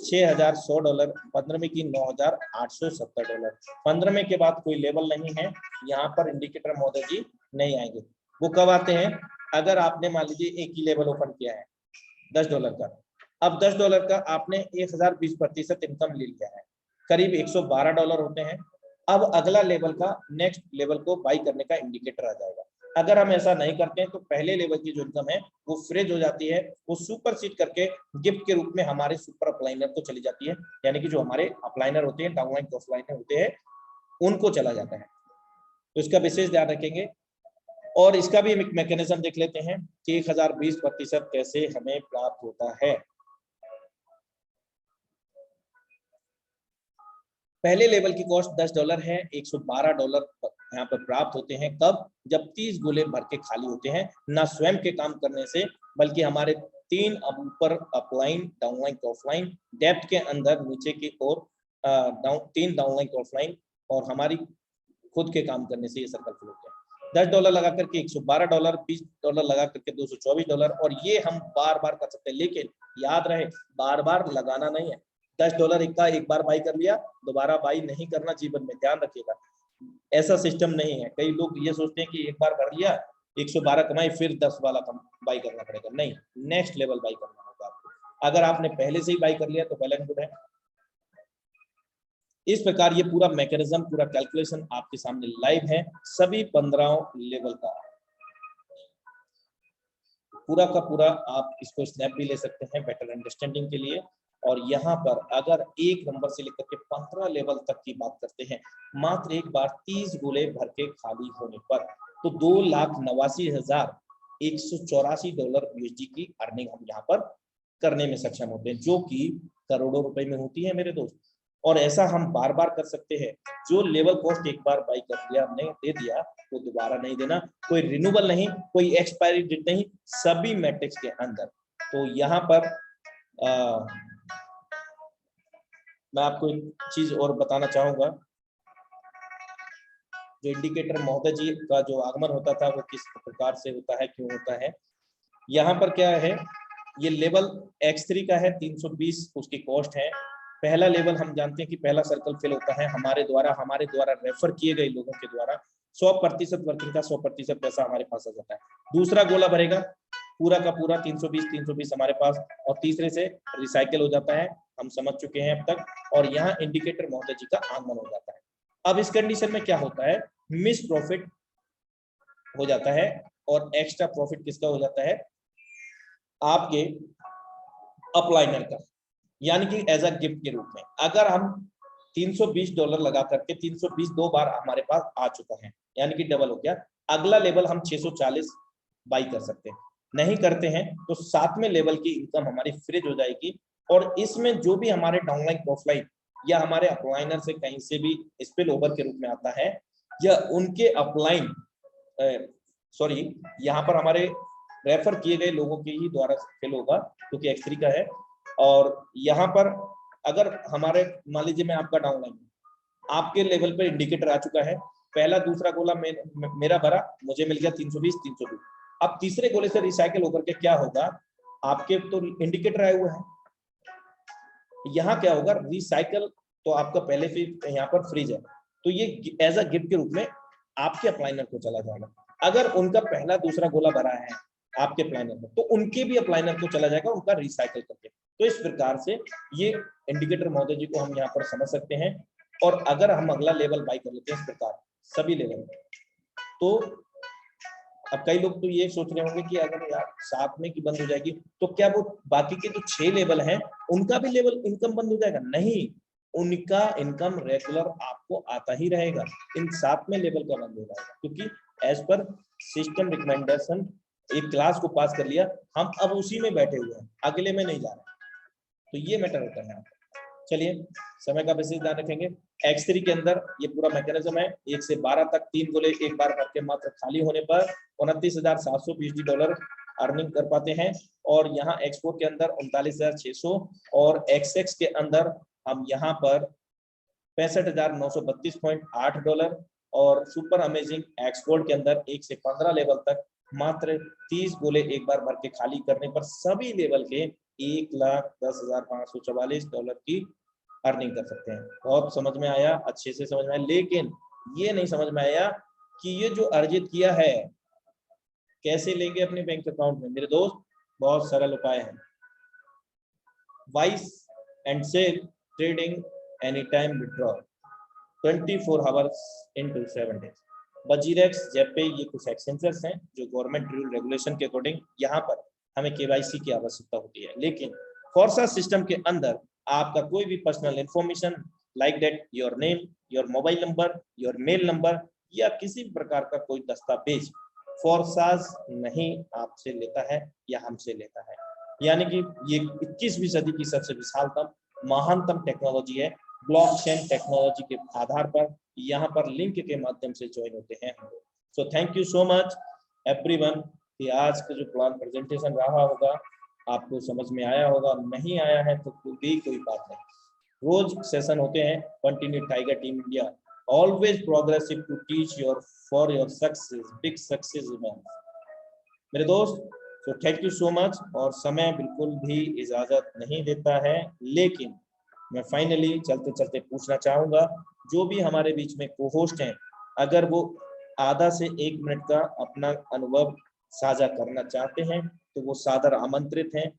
B: $6100, 15वें की $9870। 15वें के बाद कोई लेवल नहीं है, यहाँ पर इंडिकेटर महोदय जी नहीं आएंगे। वो कब आते हैं, अगर आपने मान लीजिए एक ही लेवल ओपन किया है $10 का, अब $10 का आपने 1020% इनकम ले लिया है, करीब $112 होते हैं। अब अगला लेवल का, नेक्स्ट लेवल को बाई करने का इंडिकेटर आ जाएगा। अगर हम ऐसा नहीं करते हैं तो पहले लेवल की जो इनकम है वो फ्रीज हो जाती है, वो सुपर सीड करके गिफ्ट के रूप में हमारे सुपर अपलाइनर को चली जाती है, यानी कि जो हमारे अपलाइनर होते हैं, डाउनलाइन ऑफलाइनर होते हैं, उनको चला जाता है। तो इसका विशेष ध्यान रखेंगे। और इसका भी एक मैकेनिज्म देख लेते हैं कि 1020% कैसे हमें प्राप्त होता है। पहले लेवल की कॉस्ट $10 है, $112 यहाँ पर प्राप्त होते हैं। कब, जब 30 गोले भर के खाली होते हैं, ना स्वयं के काम करने से, बल्कि हमारे 3 ऊपर अपलाइन, डाउनलाइन, ऑफलाइन, डेप्थ के अंदर नीचे की ओर 3 डाउनलाइन, ऑफलाइन, और हमारी खुद के काम करने से ये सर्कल फिल होते हैं। $10 लगा करके $112, $20 लगा करके $224, और ये हम बार बार कर सकते हैं, लेकिन याद रहे बार बार लगाना नहीं है। $10 का एक बार बाई कर लिया, दोबारा बाई नहीं करना जीवन में, ध्यान रखिएगा। ऐसा सिस्टम नहीं है। कई लोग ये सोचते हैं कि एक बार भर लिया, 112 कमाई, फिर 10 वाला बाई करना पड़ेगा। नहीं, नेक्स्ट लेवल बाई करना होगा आपको। अगर आपने पहले से ही बाई कर लिया तो वेल एंड गुड है। इस प्रकार ये पूरा मैकेनिज्म, पूरा कैलकुलेशन आपके सामने लाइव है, सभी 15 लेवल का पूरा का पूरा। आप इसको स्नैप भी ले सकते हैं बेटर अंडरस्टैंडिंग के लिए। और यहाँ पर अगर 1 नंबर से लेकर के 15 लेवल तक की बात करते हैं, मात्र एक बार 30 गोले भर के खाली होने पर तो $2,89,184 USD की अर्निंग हम यहाँ पर करने में सक्षम होते हैं, जो कि करोड़ों रुपए में होती है मेरे दोस्त। और ऐसा हम बार बार कर सकते हैं। जो लेवल कॉस्ट एक बार बाई कर दिया हमने, दे दिया, वो दोबारा नहीं देना, कोई रिन्यूअल नहीं, कोई एक्सपायरी डेट नहीं, सभी मैट्रिक्स के अंदर। तो यहाँ पर मैं आपको एक चीज और बताना चाहूंगा, जो इंडिकेटर महोदय जी का जो आगमन होता था वो किस प्रकार से होता है, क्यों होता है। यहाँ पर क्या है, ये लेवल X3 का है, 320 उसकी कॉस्ट है। पहला लेवल हम जानते हैं कि पहला सर्कल फिल होता है हमारे द्वारा रेफर किए गए लोगों के द्वारा। 100% वर्किंग का 100% पैसा हमारे पास आ जाता है। दूसरा गोला भरेगा पूरा का पूरा 320 हमारे पास, और तीसरे से रिसाइकल हो जाता है, हम समझ चुके हैं अब तक। और यहाँ इंडिकेटर महोदय जी का आगमन हो जाता है। अब इस कंडीशन में क्या होता है, मिस प्रॉफिट हो जाता है और एक्स्ट्रा प्रॉफिट किसका हो जाता है, आपके अपलाइनर का, यानी कि एज अ गिफ्ट के रूप में। अगर हम $320 लगा करके 320 2 बार हमारे पास आ चुका है, यानी कि डबल हो गया, अगला लेवल हम 640 बाई कर सकते हैं। नहीं करते हैं तो 7वें लेवल की इनकम हमारी फ्रीज हो जाएगी। और इसमें जो भी हमारे डाउनलाइन ऑफलाइन या हमारे अपलाइनर से कहीं से भी स्पिल ओवर के रूप में आता है, या उनके अपलाइन यहाँ पर हमारे रेफर किए गए लोगों के ही द्वारा फिल होगा, क्योंकि X3 का है। और यहाँ पर अगर हमारे, मान लीजिए मैं आपका डाउनलाइन, आपके लेवल पर इंडिकेटर आ चुका है, पहला दूसरा गोला मेरा भरा, मुझे मिल गया 320। अब तीसरे गोले से रिसाइकिल होकर के क्या होगा, आपके तो इंडिकेटर आए हुए हैं, यहाँ क्या होगा, रिसाइकल तो आपका पहले से यहाँ पर फ्रीज है, तो ये एज अ गिफ्ट के रूप में आपके अपलाइनर को चला जाएगा। अगर उनका पहला दूसरा गोला भरा है आपके अपलाइनर में, तो उनके भी अपलाइनर को चला जाएगा उनका रिसाइकल करके। तो इस प्रकार से ये इंडिकेटर महोदय जी को हम यहाँ पर समझ सकते हैं। और अगर हम अगला लेवल बाई कर लेते हैं इस प्रकार सभी लेवल, तो अब कई लोग तो ये सोच रहे होंगे कि अगर यार 7 में की बंद हो जाएगी तो क्या वो बाकी के जो 6 लेवल हैं उनका भी लेवल इनकम बंद हो जाएगा? नहीं, उनका इनकम रेगुलर आपको आता ही रहेगा, इन 7वें लेवल का बंद हो जाएगा, क्योंकि एज पर सिस्टम रिकमेंडेशन एक क्लास को पास कर लिया, हम अब उसी में बैठे हुए हैं, अगले में नहीं जा रहे। तो ये मैटर होता है। चलिए, समय का विशेष ध्यान रखेंगे। X3 के अंदर ये पूरा मैकेनिज्म है, 1 से 12 तक 3 गोले एक बार भर के मात्र खाली होने पर $29,700 अर्निंग कर पाते हैं। और यहाँ X4 के अंदर 39,600 और XX के अंदर हम यहाँ पर $65,932.8 और सुपर अमेजिंग एक्सपोर्ट के अंदर 1 से 15 लेवल तक मात्र 30 गोले एक बार भर के खाली करने पर सभी लेवल के $1,10,544 की अर्निंग कर सकते हैं। बहुत समझ में आया, अच्छे से समझ में आया, लेकिन ये नहीं समझ में आया कि ये जो अर्जित किया है कैसे लेंगे अपने बैंक अकाउंट में। मेरे दोस्त, बहुत सरल उपाय है। Buys and sell trading any time withdraw 24 hours into 7 days. WazirX, जेपे, ये कुछ एक्सचेंजर्स हैं जो गवर्नमेंट रूल रेगुलेशन के अकॉर्डिंग यहाँ पर हमें केवाईसी की आवश्यकता होती है, लेकिन फॉरसा सिस्टम के अंदर आपका कोई भी personal information like that your name, your mobile number, your mail number या किसी प्रकार का कोई दस्तावेज फॉरसाज नहीं आपसे लेता है या हमसे लेता है। यानी कि ये 21वीं सदी की सबसे विशालतम महानतम टेक्नोलॉजी है। ब्लॉकचेन टेक्नोलॉजी के आधार पर यहाँ पर लिंक के माध्यम से ज्वाइन होते हैं हम लोग। So thank you so much everyone कि आज का जो प्लान प्रेजेंटेशन रहा होगा आपको समझ में आया होगा, नहीं आया है तो कोई बात नहीं, रोज सेशन होते हैं। Continue tiger team India always progressive to teach your for your success, big success मेरे दोस्त। तो थैंक यू सो मच। और समय बिल्कुल भी इजाजत नहीं देता है, लेकिन मैं फाइनली चलते चलते पूछना चाहूंगा, जो भी हमारे बीच में को-होस्ट हैं, अगर वो आधा से 1 मिनट का अपना अनुभव साझा करना चाहते हैं तो वो सादर आमंत्रित हैं।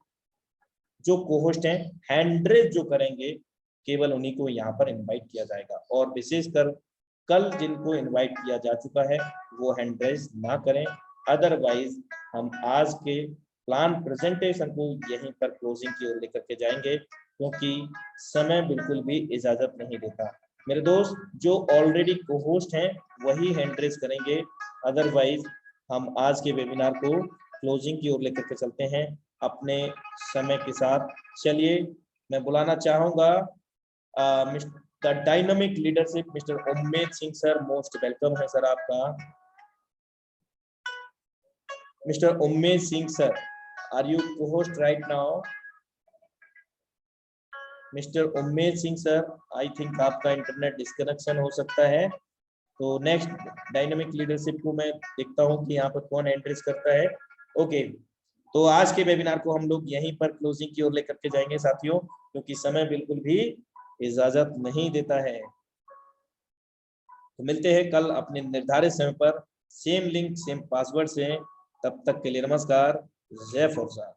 B: जो को-होस्ट हैं हैंड रेज जो करेंगे केवल उन्हीं को यहाँ पर इनवाइट किया जाएगा, और विशेषकर कल जिनको इनवाइट किया जा चुका है वो हैंड रेज ना करें, अदरवाइज हम आज के प्लान प्रेजेंटेशन को यहीं पर क्लोजिंग की ओर लेकर के जाएंगे। क्योंकि समय बिल्कुल भी इजाजत नहीं देता। मेरे दोस्त, जो ऑलरेडी को होस्ट हैं वही हैंड रेज करेंगे, अदरवाइज हम आज के वेबिनार को क्लोजिंग की ओर लेकर के चलते हैं अपने समय के साथ। चलिए, मैं बुलाना चाहूंगा the dynamic leadership mister Ummed Singh sir. Most welcome है सर आपका। Mister Ummed Singh sir, are you co-host right now? Mister Ummed Singh sir, I think आपका इंटरनेट डिस्कनेक्शन हो सकता है। तो नेक्स्ट डायनामिक लीडरशिप को मैं देखता हूं कि यहाँ पर कौन एंट्रीज करता है। ओके, तो आज के वेबिनार को हम लोग यहीं पर क्लोजिंग की ओर लेकर के जाएंगे साथियों, क्योंकि समय बिल्कुल भी इजाजत नहीं देता है। तो मिलते हैं कल अपने निर्धारित समय पर, सेम लिंक सेम पासवर्ड से। तब तक के लिए नमस्कार। जय फौजदार।